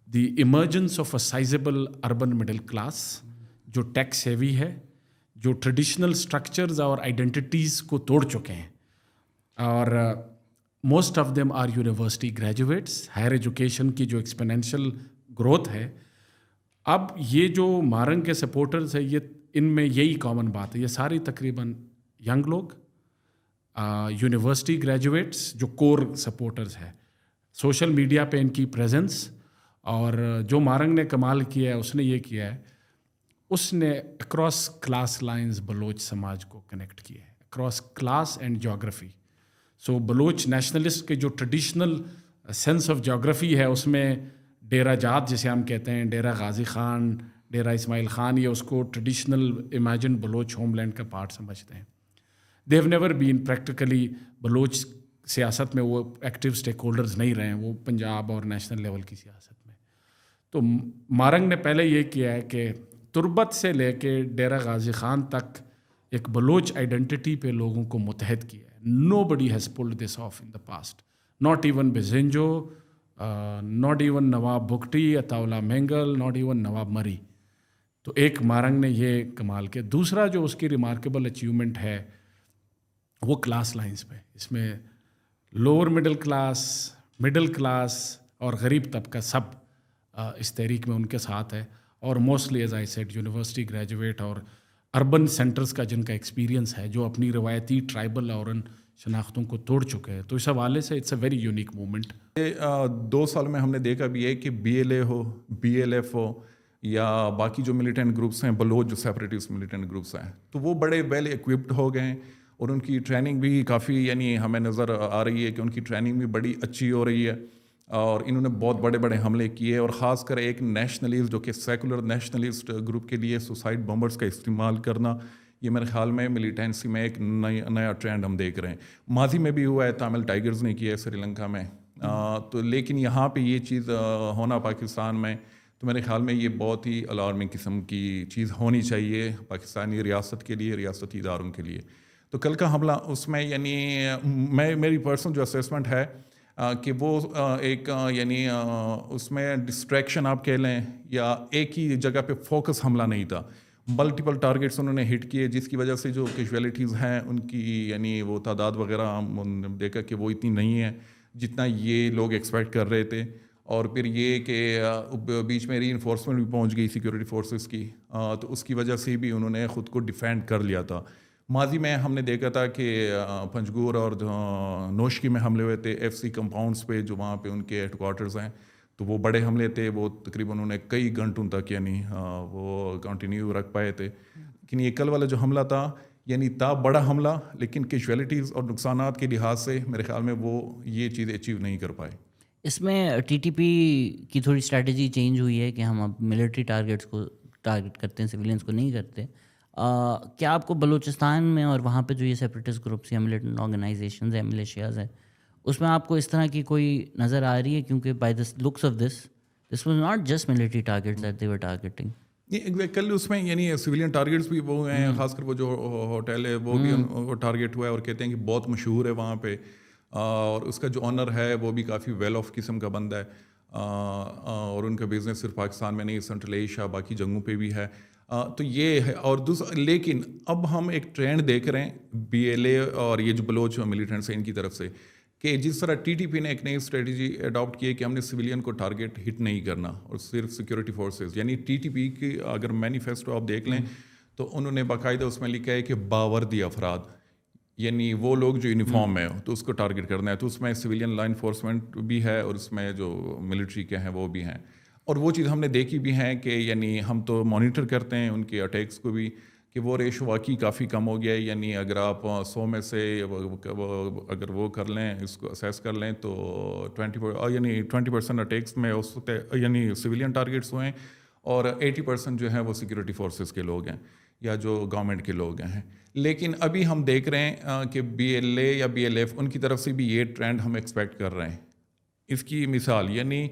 S1: The emergence of a sizeable urban middle class جو ٹیکس ہیوی ہے، جو ٹریڈیشنل سٹرکچرز اور آئیڈینٹیٹیز کو توڑ چکے ہیں، اور most of them are university graduates. Higher education کی جو ایکسپینینشیل گروتھ ہے، اب یہ جو مہارنگ کے سپورٹرز ہیں، یہ ان میں یہی کامن بات ہے، یہ ساری تقریباً ینگ لوگ، یونیورسٹی گریجویٹس جو کور سپورٹرز ہیں، سوشل میڈیا پہ ان کی پریزنس. اور جو مہارنگ نے کمال کیا ہے اس نے یہ کیا ہے، اس نے اکراس کلاس لائنز بلوچ سماج کو کنیکٹ کیا ہے، across class and geography. So Baloch nationalist کے جو ٹریڈیشنل سینس آف جیوگرافی ہے، اس میں ڈیرہ جات جسے ہم کہتے ہیں، ڈیرہ غازی خان، ڈیرہ اسماعیل خان یا اس کو traditional imagine Baloch homeland کا پارٹ سمجھتے ہیں. They have never been practically Baloch سیاست میں وہ ایکٹیو اسٹیک ہولڈرز نہیں رہے ہیں, وہ پنجاب اور نیشنل لیول کی سیاست میں. تو مارنگ نے پہلے یہ کیا ہے کہ تربت سے لے کے ڈیرہ غازی خان تک ایک بلوچ آئیڈینٹی پہ لوگوں کو متحد کیا ہے. Nobody has pulled this off in the past, not even Bizenjo, not even Nawab Bugti, Ataullah Mengal, not even Nawab Marri. تو ایک مارنگ نے یہ کمال کیا. دوسرا جو اس کی ریمارکیبل اچیومنٹ ہے وہ کلاس لائنز پہ. اس میں لوور مڈل کلاس اور غریب طبقہ سب اس تحریک میں ان کے ساتھ ہے. اور mostly as I said university graduate اور اربن سینٹرز کا جن کا ایکسپیرینس ہے, جو اپنی روایتی ٹرائبل اور ان شناختوں کو توڑ چکے ہیں. تو اس حوالے سے it's a very unique movement.
S4: 2 سال میں ہم نے دیکھا بھی ہے کہ BLA ہو, BLF ہو یا باقی جو ملیٹنٹ گروپس ہیں, بلوچ جو سیپریٹسٹ ملیٹنٹ گروپس ہیں, تو وہ بڑے ویل ایکوپڈ ہو گئے ہیں اور ان کی ٹریننگ بھی کافی یعنی ہمیں نظر آ رہی ہے کہ ان کی ٹریننگ بھی بڑی اچھی ہو رہی ہے. اور انہوں نے بہت بڑے بڑے حملے کیے, اور خاص کر ایک نیشنلسٹ جو کہ سیکولر نیشنلسٹ گروپ کے لیے سوسائڈ بمبرز کا استعمال کرنا, یہ میرے خیال میں ملیٹنسی میں ایک نیا ٹرینڈ ہم دیکھ رہے ہیں. ماضی میں بھی ہوا ہے, تامل ٹائیگرز نے کیا ہے سری لنکا میں, تو لیکن یہاں پہ یہ چیز ہونا پاکستان میں, تو میرے خیال میں یہ بہت ہی الارمنگ قسم کی چیز ہونی چاہیے پاکستانی ریاست کے لیے, ریاستی اداروں کے لیے. تو کل کا حملہ اس میں یعنی میری پرسنل جو اسیسمنٹ ہے کہ وہ ایک یعنی اس میں ڈسٹریکشن آپ کہہ لیں, یا ایک ہی جگہ پہ فوکس حملہ نہیں تھا, ملٹیپل ٹارگیٹس انہوں نے ہٹ کیے, جس کی وجہ سے جو کیجویلٹیز ہیں ان کی یعنی وہ تعداد وغیرہ ہم نے دیکھا کہ وہ اتنی نہیں ہے جتنا یہ لوگ ایکسپیکٹ کر رہے تھے. اور پھر یہ کہ بیچ میں ری انفورسمنٹ بھی پہنچ گئی سیکورٹی فورسز کی, تو اس کی وجہ سے بھی انہوں نے خود کو ڈیفینڈ کر لیا تھا. ماضی میں ہم نے دیکھا تھا کہ پنجگور اور جو نوشکی میں حملے ہوئے تھے FC کمپاؤنڈس پہ, جو وہاں پہ ان کے ہیڈ کوارٹرز ہیں, تو وہ بڑے حملے تھے, وہ تقریباً انہوں نے کئی گھنٹوں تک یعنی وہ کنٹینیو رکھ پائے تھے. لیکن یہ کل والا جو حملہ تھا یعنی تھا بڑا حملہ, لیکن کیجویلٹیز اور نقصانات کے لحاظ سے میرے خیال میں وہ یہ چیز اچیو نہیں کر پائے.
S2: اس میں TTP کی تھوڑی اسٹریٹجی چینج ہوئی ہے کہ ہم اب ملٹری ٹارگیٹس کو ٹارگیٹ کرتے ہیں, سویلینس کو نہیں کرتے. کیا آپ کو بلوچستان میں اور وہاں پہ جو یہ سیپریٹسٹ گروپس یا ملیٹنٹ آرگنائزیشنز ہیں, ملیشیاز ہیں, اس میں آپ کو اس طرح کی کوئی نظر آ رہی ہے؟ کیونکہ by this looks of this was not just military targets that they were targeting.
S4: کل اس میں یعنی سویلین ٹارگیٹس بھی وہ ہیں, خاص کر وہ جو ہوٹل ہے وہ بھی ٹارگیٹ ہوا ہے, اور کہتے ہیں کہ بہت مشہور ہے وہاں پہ, اور اس کا جو آنر ہے وہ بھی کافی ویل آف قسم کا بندہ ہے, اور ان کا بزنس صرف پاکستان میں نہیں, سنٹرل ایشیا باقی جگہوں پہ بھی ہے. تو یہ ہے. اور لیکن اب ہم ایک ٹرینڈ دیکھ رہے ہیں BLA اور یہ جو بلوچ ملیٹنٹس ہیں ان کی طرف سے, کہ جس طرح TTP نے ایک نئی اسٹریٹجی اڈاپٹ کی ہے کہ ہم نے سویلین کو ٹارگیٹ ہٹ نہیں کرنا اور صرف سیکورٹی فورسز. یعنی TTP کی اگر مینیفیسٹو آپ دیکھ لیں تو انہوں نے باقاعدہ اس میں لکھا ہے کہ باوردی افراد, یعنی وہ لوگ جو یونیفارم میں ہو تو اس کو ٹارگیٹ کرنا ہے. تو اس میں سویلین لا انفورسمنٹ بھی ہے اور اس میں جو ملٹری کے ہیں وہ بھی ہیں. اور وہ چیز ہم نے دیکھی بھی ہیں کہ یعنی ہم تو مانیٹر کرتے ہیں ان کے اٹیکس کو بھی, کہ وہ ریشو واقعی کافی کم ہو گیا ہے. یعنی اگر آپ 100 میں سے اگر وہ کر لیں, اس کو اسیس کر لیں, تو 20% اٹیکس میں اس یعنی سویلین ٹارگیٹس ہوئے ہیں, اور 80% جو ہیں وہ سیکورٹی فورسز کے لوگ ہیں یا جو گورنمنٹ کے لوگ ہیں. لیکن ابھی ہم دیکھ رہے ہیں کہ BLA یا BLF ان کی طرف سے بھی یہ ٹرینڈ ہم ایکسپیکٹ کر رہے ہیں. اس کی مثال یعنی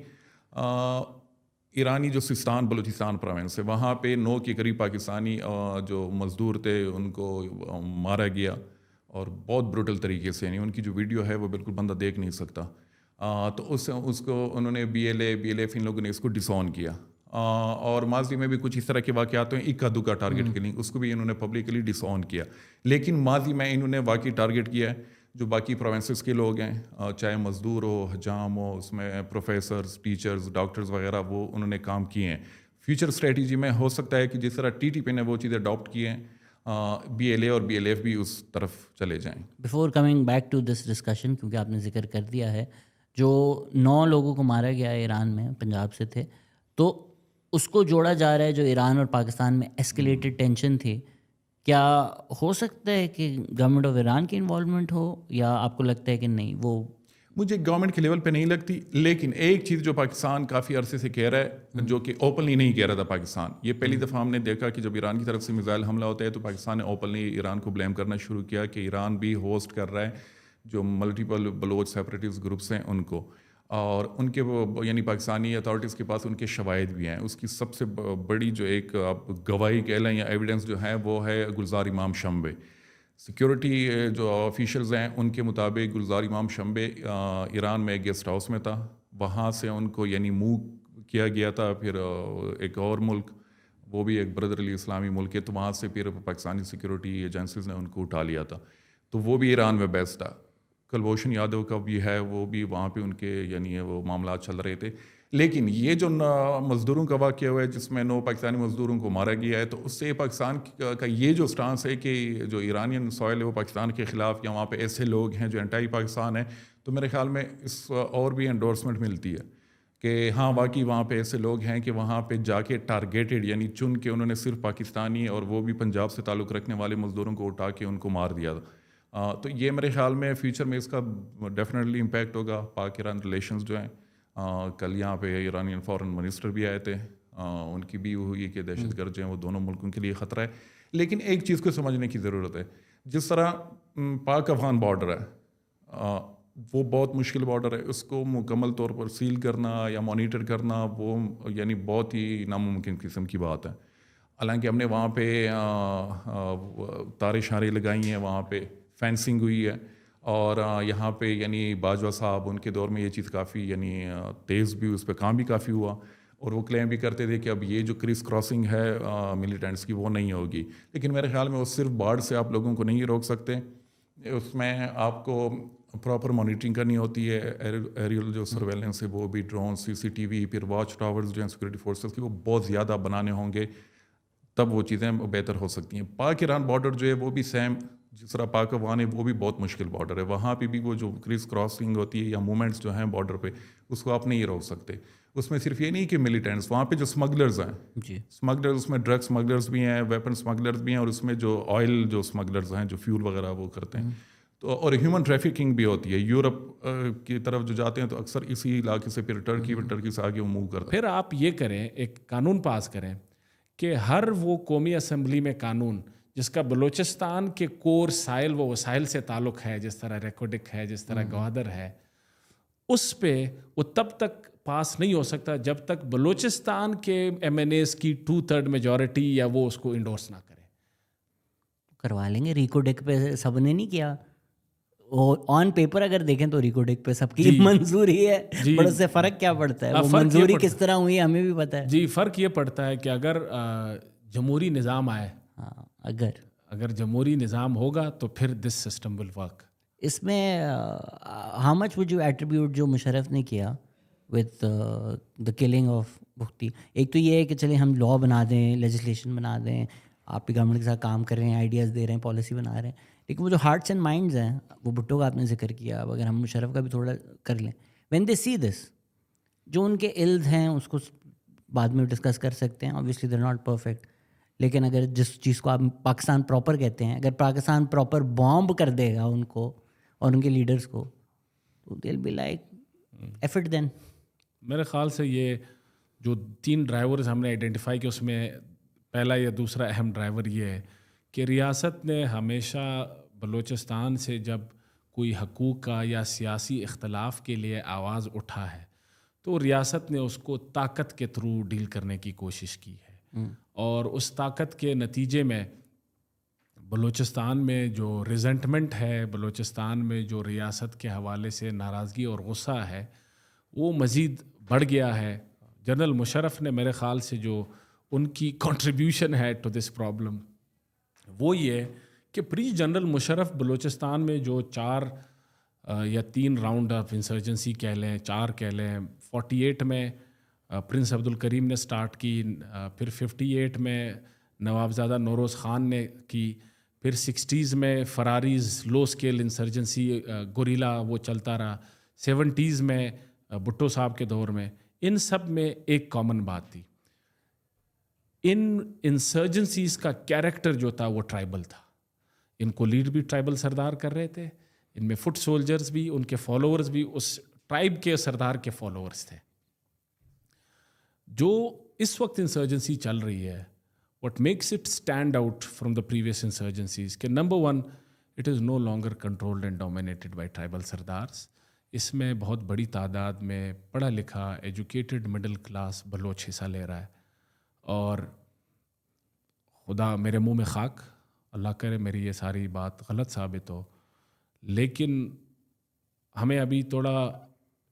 S4: ایرانی جو سستان بلوچستان پروونس ہے, وہاں پہ 9 کے قریب پاکستانی جو مزدور تھے ان کو مارا گیا, اور بہت بروٹل طریقے سے. یعنی ان کی جو ویڈیو ہے وہ بالکل بندہ دیکھ نہیں سکتا. تو اس کو انہوں نے BLA BLF ان لوگوں نے اس کو ڈس آن کیا. اور ماضی میں بھی کچھ اس طرح کے واقعات ہیں, اکا دکا ٹارگیٹ کلنگ, اس کو بھی انہوں نے پبلکلی ڈس آن کیا. لیکن ماضی میں انہوں نے واقعی ٹارگیٹ کیا ہے جو باقی پروونسز کے لوگ ہیں, چاہے مزدور ہو, حجام ہو, اس میں پروفیسرز, ٹیچرز, ڈاکٹرز وغیرہ, وہ انہوں نے کام کیے ہیں. فیوچر اسٹریٹجی میں ہو سکتا ہے کہ جس طرح TTP نے وہ چیزیں اڈاپٹ کی ہیں, BLA اور BLF بھی اس طرف چلے جائیں.
S2: Before coming back to this discussion, کیونکہ آپ نے ذکر کر دیا ہے, جو 9 لوگوں کو مارا گیا ہے ایران میں, پنجاب سے تھے, تو اس کو جوڑا جا رہا ہے جو ایران اور پاکستان میں ایسکلیٹڈ ٹینشن تھی. کیا ہو سکتا ہے کہ گورنمنٹ آف ایران کی انوالومنٹ ہو, یا آپ کو لگتا ہے کہ نہیں, وہ
S4: مجھے گورنمنٹ کے لیول پہ نہیں لگتی. لیکن ایک چیز جو پاکستان کافی عرصے سے کہہ رہا ہے, جو کہ اوپنلی نہیں کہہ رہا تھا پاکستان, یہ پہلی دفعہ ہم نے دیکھا کہ جب ایران کی طرف سے میزائل حملہ ہوتا ہے تو پاکستان نے اوپنلی ایران کو بلیم کرنا شروع کیا کہ ایران بھی ہوسٹ کر رہا ہے جو ملٹیپل بلوچ سیپریٹسٹ گروپس ہیں ان کو, اور ان کے وہ یعنی پاکستانی اتھارٹیز کے پاس ان کے شواہد بھی ہیں. اس کی سب سے بڑی جو ایک آپ گواہی کہہ لیں یا ایویڈنس جو ہے وہ ہے گلزار امام شمبے. سیکیورٹی جو آفیشلز ہیں ان کے مطابق گلزار امام شمبے ایران میں ایک گیسٹ ہاؤس میں تھا, وہاں سے ان کو یعنی موو کیا گیا تھا پھر ایک اور ملک, وہ بھی ایک برادرلی اسلامی ملک ہے, تو وہاں سے پھر پاکستانی سیکیورٹی ایجنسیز نے ان کو اٹھا لیا تھا, تو وہ بھی ایران میں بیس تھا. کلبھوشن یادو کا بھی ہے, وہ بھی وہاں پہ ان کے یعنی وہ معاملات چل رہے تھے. لیکن یہ جو مزدوروں کا واقعہ ہوا ہے جس میں 9 پاکستانی مزدوروں کو مارا گیا ہے, تو اس سے پاکستان کا یہ جو سٹانس ہے کہ جو ایرانین سوائل ہے وہ پاکستان کے خلاف, یا وہاں پہ ایسے لوگ ہیں جو انٹائی پاکستان ہیں, تو میرے خیال میں اس اور بھی انڈورسمنٹ ملتی ہے کہ ہاں واقعی وہاں پہ ایسے لوگ ہیں کہ وہاں پہ جا کے ٹارگیٹڈ یعنی چن کے انہوں نے صرف پاکستانی اور وہ بھی پنجاب سے تعلق رکھنے والے مزدوروں کو اٹھا کے ان کو مار دیا تھا. تو یہ میرے خیال میں فیوچر میں اس کا ڈیفینیٹلی امپیکٹ ہوگا. پاک ایران ریلیشنز جو ہیں, کل یہاں پہ ایرانین فارن منسٹر بھی آئے تھے, ان کی بھی ہوئی کہ دہشت گرد جو ہیں وہ دونوں ملکوں کے لیے خطرہ ہے. لیکن ایک چیز کو سمجھنے کی ضرورت ہے, جس طرح پاک افغان بارڈر ہے وہ بہت مشکل بارڈر ہے, اس کو مکمل طور پر سیل کرنا یا مانیٹر کرنا وہ یعنی بہت ہی ناممکن قسم کی بات ہے. حالانکہ ہم نے وہاں پہ تارے شارے لگائی ہیں, وہاں پہ فینسنگ ہوئی ہے, اور یہاں پہ یعنی باجوہ صاحب ان کے دور میں یہ چیز کافی یعنی تیز بھی, اس پہ کام بھی کافی ہوا, اور وہ کلیم بھی کرتے تھے کہ اب یہ جو کرس کراسنگ ہے ملیٹنٹس کی وہ نہیں ہوگی. لیکن میرے خیال میں وہ صرف باڑ سے آپ لوگوں کو نہیں روک سکتے, اس میں آپ کو پراپر مانیٹرنگ کرنی ہوتی ہے. ایریل جو سرویلنس ہے وہ بھی ڈرون, CCTV, پھر واچ ٹاورز جو ہیں سیکورٹی فورسز کی وہ بہت زیادہ بنانے ہوں گے, تب وہ چیزیں بہتر ہو سکتی ہیں. پاک ایران بارڈر جو ہے وہ بھی سیم جس طرح پاک افغان ہے وہ بھی بہت مشکل بارڈر ہے. وہاں پہ بھی وہ جو کرس کراسنگ ہوتی ہے یا موومنٹس جو ہیں بارڈر پہ, اس کو آپ نہیں روک سکتے. اس میں صرف یہ نہیں کہ ملیٹنٹس, وہاں پہ جو اسمگلرز ہیں
S2: جی
S4: اسمگلرز, اس میں ڈرگ اسمگلرز بھی ہیں, ویپن اسمگلرز بھی ہیں, اور اس میں جو آئل جو اسمگلرز ہیں جو فیول وغیرہ وہ کرتے ہیں, تو اور ہیومن ٹریفکنگ بھی ہوتی ہے. یورپ کی طرف جو جاتے ہیں تو اکثر اسی علاقے سے پھر ٹرکی سے آگے وہ موو کرتے ہیں.
S1: پھر آپ یہ کریں, ایک قانون پاس کریں کہ ہر وہ قومی اسمبلی میں قانون جس کا بلوچستان کے کور سائل و وسائل سے تعلق ہے, جس طرح ریکوڈک ہے, جس طرح گوادر ہے, اس پہ وہ تب تک پاس نہیں ہو سکتا جب تک بلوچستان کے MNAs کی 2/3 میجورٹی یا وہ اس کو انڈورس نہ کرے.
S2: کروا لیں گے. ریکوڈیک پہ سب نے نہیں کیا, آن پیپر اگر دیکھیں تو ریکوڈیک پہ سب کی منظوری ہے, بٹ اس سے فرق کیا پڑتا ہے, وہ منظوری کس طرح ہوئی ہمیں بھی پتہ ہے.
S1: جی, فرق یہ پڑتا ہے کہ اگر جمہوری نظام آئے, اگر جمہوری نظام ہوگا تو پھر دس سسٹم ول ورک.
S2: اس میں how much would you attribute جو مشرف نے کیا وتھ دا کلنگ آف بھکتی. ایک تو یہ ہے کہ چلیں ہم لا بنا دیں, لیجسلیشن بنا دیں, آپ کی گورنمنٹ کے ساتھ کام کر رہے ہیں, آئیڈیاز دے رہے ہیں, پالیسی بنا رہے ہیں, لیکن وہ جو ہارٹس اینڈ مائنڈز ہیں, وہ بھٹو کا آپ نے ذکر کیا, اب اگر ہم مشرف کا بھی تھوڑا کر لیں, وین دے سی دس, جو ان کے علد ہیں اس کو بعد میں ڈسکس کر سکتے ہیں, obviously they are not perfect, لیکن اگر جس چیز کو آپ پاکستان پراپر کہتے ہیں, اگر پاکستان پراپر بامب کر دے گا ان کو اور ان کے لیڈرز کو, تو they will be like F it then.
S1: میرے خیال سے یہ جو 3 ڈرائیورز ہم نے آئیڈینٹیفائی کیا, اس میں پہلا یا دوسرا اہم ڈرائیور یہ ہے کہ ریاست نے ہمیشہ بلوچستان سے جب کوئی حقوق کا یا سیاسی اختلاف کے لیے آواز اٹھا ہے تو ریاست نے اس کو طاقت کے تھرو ڈیل کرنے کی کوشش کی ہے, اور اس طاقت کے نتیجے میں بلوچستان میں جو ریزنٹمنٹ ہے, بلوچستان میں جو ریاست کے حوالے سے ناراضگی اور غصہ ہے وہ مزید بڑھ گیا ہے. جنرل مشرف نے میرے خیال سے جو ان کی کنٹریبیوشن ہے ٹو دس پرابلم وہ یہ کہ پری جنرل مشرف بلوچستان میں جو 4 یا 3 راؤنڈ آف انسرجنسی کہہ لیں, 4 کہہ لیں, 48 میں پرنس عبدالکریم نے سٹارٹ کی, پھر 58 میں نوابزادہ نوروز خان نے کی, پھر 60s میں فراریز لو اسکیل انسرجنسی گوریلا وہ چلتا رہا, 70s میں بھٹو صاحب کے دور میں. ان سب میں ایک کامن بات تھی, ان انسرجنسیز کا کیریکٹر جو تھا وہ ٹرائبل تھا. ان کو لیڈ بھی ٹرائبل سردار کر رہے تھے, ان میں فٹ سولجرز بھی، ان کے فالوورز بھی اس ٹرائب کے سردار کے فالوورز تھے. جو اس وقت انسرجنسی چل رہی ہے، what makes it stand out from the previous insurgencies کہ number one, it is no longer controlled and dominated by tribal sardars. اس میں بہت بڑی تعداد میں پڑھا لکھا ایجوکیٹڈ مڈل کلاس بلوچ حصہ لے رہا ہے. اور خدا میرے منہ میں خاک، اللہ کرے میری یہ ساری بات غلط ثابت ہو، لیکن ہمیں ابھی تھوڑا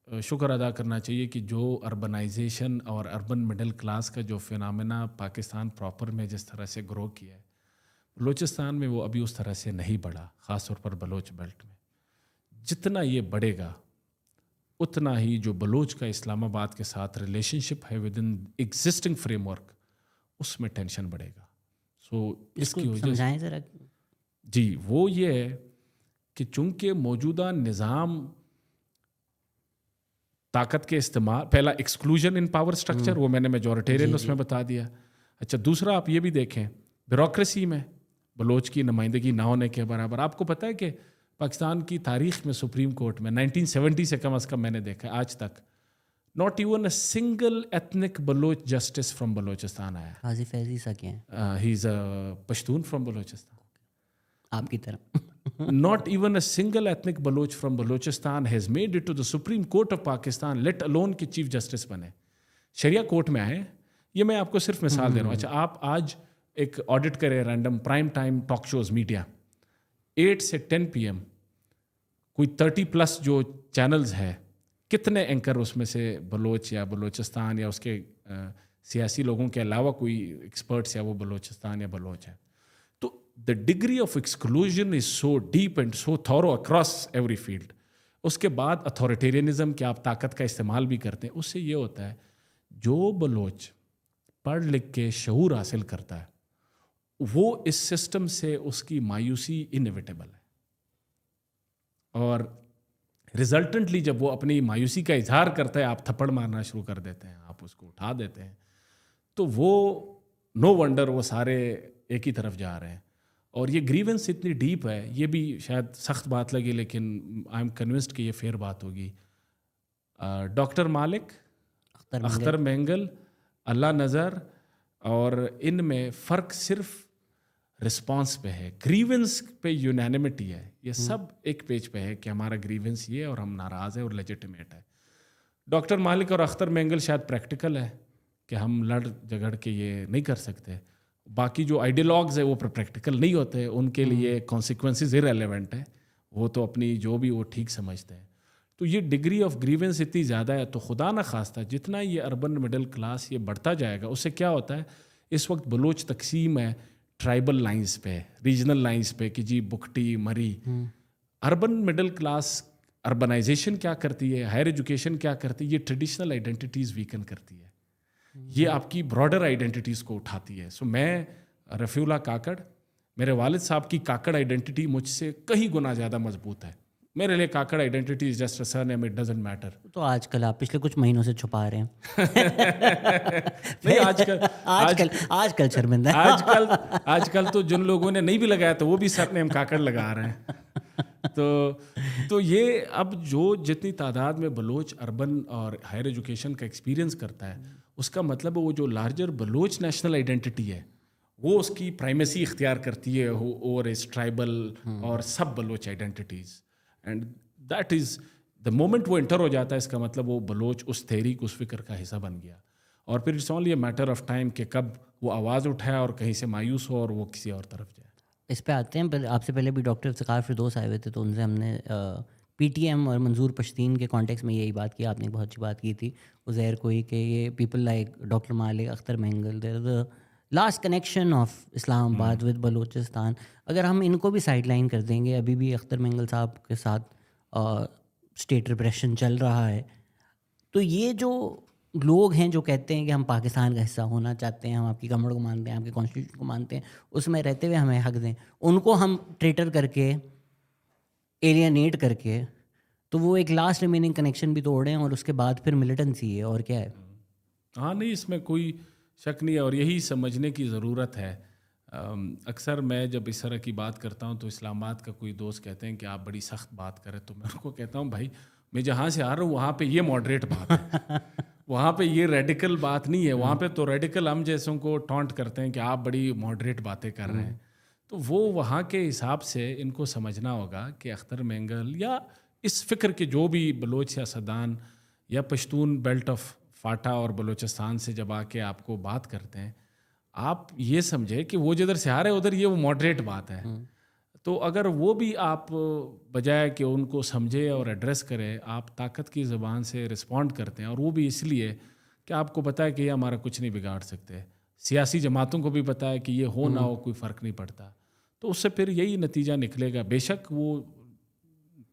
S1: شکر ادا کرنا چاہیے کہ جو اربنائزیشن اور اربن مڈل کلاس کا جو فینامنا پاکستان پراپر میں جس طرح سے گرو کیا ہے، بلوچستان میں وہ ابھی اس طرح سے نہیں بڑھا، خاص طور پر بلوچ بیلٹ میں. جتنا یہ بڑھے گا اتنا ہی جو بلوچ کا اسلام آباد کے ساتھ ریلیشن شپ ہے with an existing framework, اس میں ٹینشن بڑھے گا. سو اس کی وجہ
S2: سمجھائیں ذرا.
S1: جی وہ یہ ہے کہ چونکہ موجودہ نظام طاقت کے استعمال، پہلا ایکسکلوژن ان پاور سٹرکچر، وہ میں نے میجورٹیرین اس میں بتا دیا. اچھا دوسرا آپ یہ بھی دیکھیں بیوروکریسی میں بلوچ کی نمائندگی نہ ہونے کے برابر. آپ کو پتہ ہے کہ پاکستان کی تاریخ میں سپریم کورٹ میں 1970 سے کم از کم میں نے دیکھا آج تک not even a single ethnic Baloch justice from Balochistan آیا.
S2: حاجی فیضی سا کیا ہے؟
S1: ہی از اے پشتون فرام بلوچستان.
S2: آپ کی طرح
S1: Not even a single ethnic Baloch from Balochistan has made it to the Supreme Court of Pakistan, let alone کہ چیف جسٹس بنے. شریعہ کورٹ میں آئے. یہ میں آپ کو صرف مثال دے رہا ہوں. اچھا آپ آج ایک آڈٹ کریں random prime time talk shows media 8 سے 10 PM، کوئی 30+ جو چینلز ہے، کتنے اینکر اس میں سے بلوچ یا بلوچستان یا اس کے سیاسی لوگوں کے علاوہ کوئی ایکسپرٹس یا وہ بلوچستان یا بلوچ ہے. The degree of exclusion is so deep and so thorough across every field. اس کے بعد اتھارٹیرینزم کہ آپ طاقت کا استعمال بھی کرتے ہیں، اس سے یہ ہوتا ہے جو بلوچ پڑھ لکھ کے شعور حاصل کرتا ہے وہ اس سسٹم سے اس کی مایوسی انیویٹیبل ہے. اور ریزلٹنٹلی جب وہ اپنی مایوسی کا اظہار کرتا ہے آپ تھپڑ مارنا شروع کر دیتے ہیں، آپ اس کو اٹھا دیتے ہیں. تو وہ نو ونڈر وہ سارے ایک ہی طرف جا رہے ہیں. اور یہ گریونس اتنی ڈیپ ہے، یہ بھی شاید سخت بات لگے لیکن آئی ایم کنوینسڈ کہ یہ فیئر بات ہوگی. ڈاکٹر مالک، اختر مینگل، اللہ نظر، اور ان میں فرق صرف رسپانس پہ ہے. گریونس پہ یونینیمٹی ہے، یہ سب ایک پیج پہ ہے کہ ہمارا گریونس یہ ہے اور ہم ناراض ہیں اور لیجیٹیمیٹ ہے. ڈاکٹر مالک اور اختر مینگل شاید پریکٹیکل ہے کہ ہم لڑ جھگڑ کے یہ نہیں کر سکتے. باقی جو آئیڈیالوگز ہیں وہ پریکٹیکل نہیں ہوتے، ان کے لیے کانسیکوینسز ارریلیونٹ ہیں، وہ تو اپنی جو بھی وہ ٹھیک سمجھتے ہیں. تو یہ ڈگری آف گریونس اتنی زیادہ ہے، تو خدا نہ خواستہ جتنا یہ اربن مڈل کلاس یہ بڑھتا جائے گا اس سے کیا ہوتا ہے. اس وقت بلوچ تقسیم ہے ٹرائبل لائنز پہ، ریجنل لائنز پہ کہ جی بکٹی مری. اربن مڈل کلاس اربنائزیشن کیا کرتی ہے، ہائر ایجوکیشن کیا کرتی ہے، یہ ٹریڈیشنل آئیڈینٹیٹیز ویکن کرتی ہے، یہ آپ کی براڈر آئیڈینٹیٹیز کو اٹھاتی ہے. سو میں رفیع اللہ کاکڑ، میرے والد صاحب کی کاکڑ آئیڈینٹی مجھ سے کئی گنا زیادہ مضبوط ہے. میرے لیے Kakar identity is just a surname, it doesn't matter.
S2: تو آج کل آپ پچھلے کچھ مہینوں سے چھپا رہے ہیں.
S1: نہیں
S2: آج کل شرمندہ،
S1: آج کل تو جن لوگوں نے نہیں بھی لگایا تو وہ بھی سرنیم کاکڑ لگا رہے ہیں. تو یہ اب جو جتنی تعداد میں بلوچ اربن اور ہائر ایجوکیشن کا ایکسپیرینس کرتا ہے، اس کا مطلب وہ جو لارجر بلوچ نیشنل آئیڈینٹی ہے وہ اس کی پرائمیسی اختیار کرتی ہے اوور اس ٹرائبل اور سب Baloch identities. And that is the moment وہ انٹر ہو جاتا ہے، اس کا مطلب وہ بلوچ اس تحریک اس فکر کا حصہ بن گیا. اور پھر it's only a matter of time کہ کب وہ آواز اٹھائے اور کہیں سے مایوس ہو اور وہ کسی اور طرف جائے.
S2: اس پہ آتے ہیں. آپ سے پہلے بھی ڈاکٹر افتخار فردوس آئے ہوئے تھے، تو ان سے ہم نے پی ٹی ایم اور منظور پشتین کے کانٹیکس میں یہی بات کی. آپ نے بہت اچھی بات کی تھی عزیر کوئی کہ یہ people like doctor Malik, Akhtar Mengal, there is a last connection of Islamabad with Balochistan. اگر ہم ان کو بھی سائڈ لائن کر دیں گے، ابھی بھی اختر مینگل صاحب کے ساتھ اسٹیٹ ریپریشن چل رہا ہے، تو یہ جو لوگ ہیں جو کہتے ہیں کہ ہم پاکستان کا حصہ ہونا چاہتے ہیں، ہم آپ کی کمر کو مانتے ہیں، آپ کے کانسٹیٹیوشن کو مانتے ہیں، اس میں رہتے ہوئے ہمیں حق دیں، ان کو ہم ٹریٹر کر کے ایلینیٹ کر کے، تو وہ ایک لاسٹ ریمیننگ کنیکشن بھی توڑیں اور اس کے بعد پھر ملیٹنسی ہے. اور کیا ہے؟
S1: ہاں نہیں، اس میں کوئی شک نہیں ہے، اور یہی سمجھنے کی ضرورت ہے اکثر میں جب اس طرح کی بات کرتا ہوں تو اسلام آباد کا کوئی دوست کہتے ہیں کہ آپ بڑی سخت بات کریں, تو میں ان کو کہتا ہوں بھائی میں جہاں سے آ رہا ہوں وہاں پہ یہ ماڈریٹ بات ہے, وہاں پہ یہ ریڈیکل بات نہیں ہے. وہاں پہ تو ریڈیکل ہم جیسوں کو ٹونٹ کرتے ہیں کہ آپ بڑی ماڈریٹ باتیں کر رہے ہیں. تو وہ وہاں کے حساب سے ان کو سمجھنا ہوگا کہ اختر مینگل یا اس فکر کے جو بھی بلوچ سیاستدان یا پشتون بیلٹ آف فاٹا اور بلوچستان سے جب آ کے آپ کو بات کرتے ہیں, آپ یہ سمجھے کہ وہ جدھر سے آ رہے ادھر یہ وہ ماڈریٹ بات ہے. تو اگر وہ بھی آپ بجائے کہ ان کو سمجھے اور ایڈریس کرے, آپ طاقت کی زبان سے رسپونڈ کرتے ہیں, اور وہ بھی اس لیے کہ آپ کو پتہ ہے کہ یہ ہمارا کچھ نہیں بگاڑ سکتے. سیاسی جماعتوں کو بھی پتہ ہے کہ یہ ہو نہ ہو کوئی فرق نہیں پڑتا. تو اس سے پھر یہی نتیجہ نکلے گا. بے شک وہ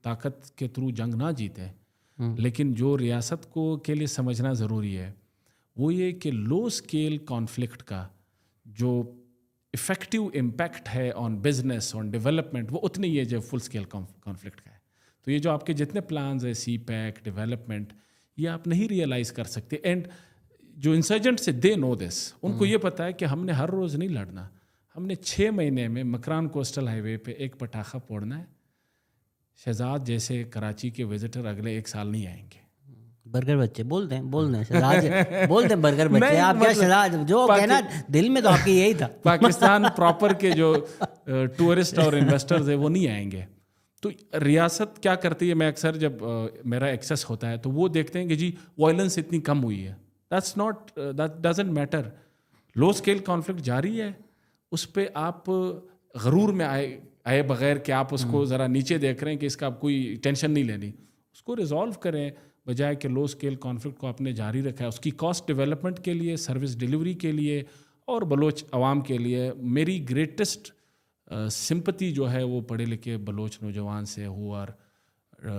S1: طاقت کے تھرو جنگ نہ جیتے, لیکن جو ریاست کو کے لیے سمجھنا ضروری ہے وہ یہ کہ لو اسکیل کانفلکٹ کا جو افیکٹو امپیکٹ ہے آن بزنس آن ڈیولپمنٹ وہ اتنی ہی ہے جو فل اسکیل کانفلکٹ کا ہے. تو یہ جو آپ کے جتنے پلانز ہیں سی پیک ڈیولپمنٹ, یہ آپ نہیں ریئلائز کر سکتے. اینڈ جو انسرجنٹ سے دے نو دس, ان کو یہ پتہ ہے کہ ہم نے ہر روز نہیں لڑنا, ہم نے 6 مہینے میں مکران کوسٹل ہائی وے پہ ایک پٹاخہ پھوڑنا ہے. شہزاد جیسے کراچی کے وزٹر اگلے 1 سال نہیں آئیں گے.
S2: برگر بچے بول دیں شہزاد بول دیں برگر بچے. آپ کیا شہزاد جو کہنا دل میں تو آپ کی یہی تھا.
S1: پاکستان پراپر کے جو ٹورسٹ اور انویسٹرز ہیں وہ نہیں آئیں گے. تو ریاست کیا کرتی ہے, میں اکثر جب میرا ایکسیس ہوتا ہے تو وہ دیکھتے ہیں کہ جی وائلنس اتنی کم ہوئی ہے. That doesn't matter. Low scale conflict جاری ہے, اس پہ آپ غرور میں آئے بغیر کہ آپ اس کو ذرا نیچے دیکھ رہے ہیں کہ اس کا آپ کوئی ٹینشن نہیں لینی, اس کو ریزالو کریں بجائے کہ لو اسکیل کانفلکٹ کو آپ نے جاری رکھا ہے. اس کی کاسٹ ڈیولپمنٹ کے لیے, سروس ڈیلیوری کے لیے اور بلوچ عوام کے لیے میری گریٹسٹ سمپتی جو ہے وہ پڑھے لکھے بلوچ نوجوان سے who are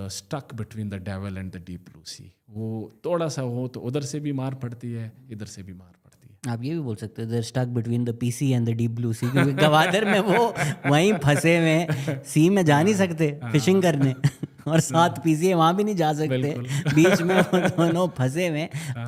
S1: stuck between the devil and the deep blue sea. وہ تھوڑا سا ہو تو ادھر سے بھی مار پڑتی ہے, ادھر سے بھی مار پڑتی ہے.
S2: آپ یہ بھی بول سکتے ہیں stuck between the P C and the deep blue sea, کیونکہ گوادر میں وہ وہیں پھنسے ہوئے, سی میں جا نہیں سکتے فشنگ کرنے, اور ساتھ پی سی وہاں بھی نہیں جا سکتے, بیچ میں وہ دونوں پھنسے ہوئے.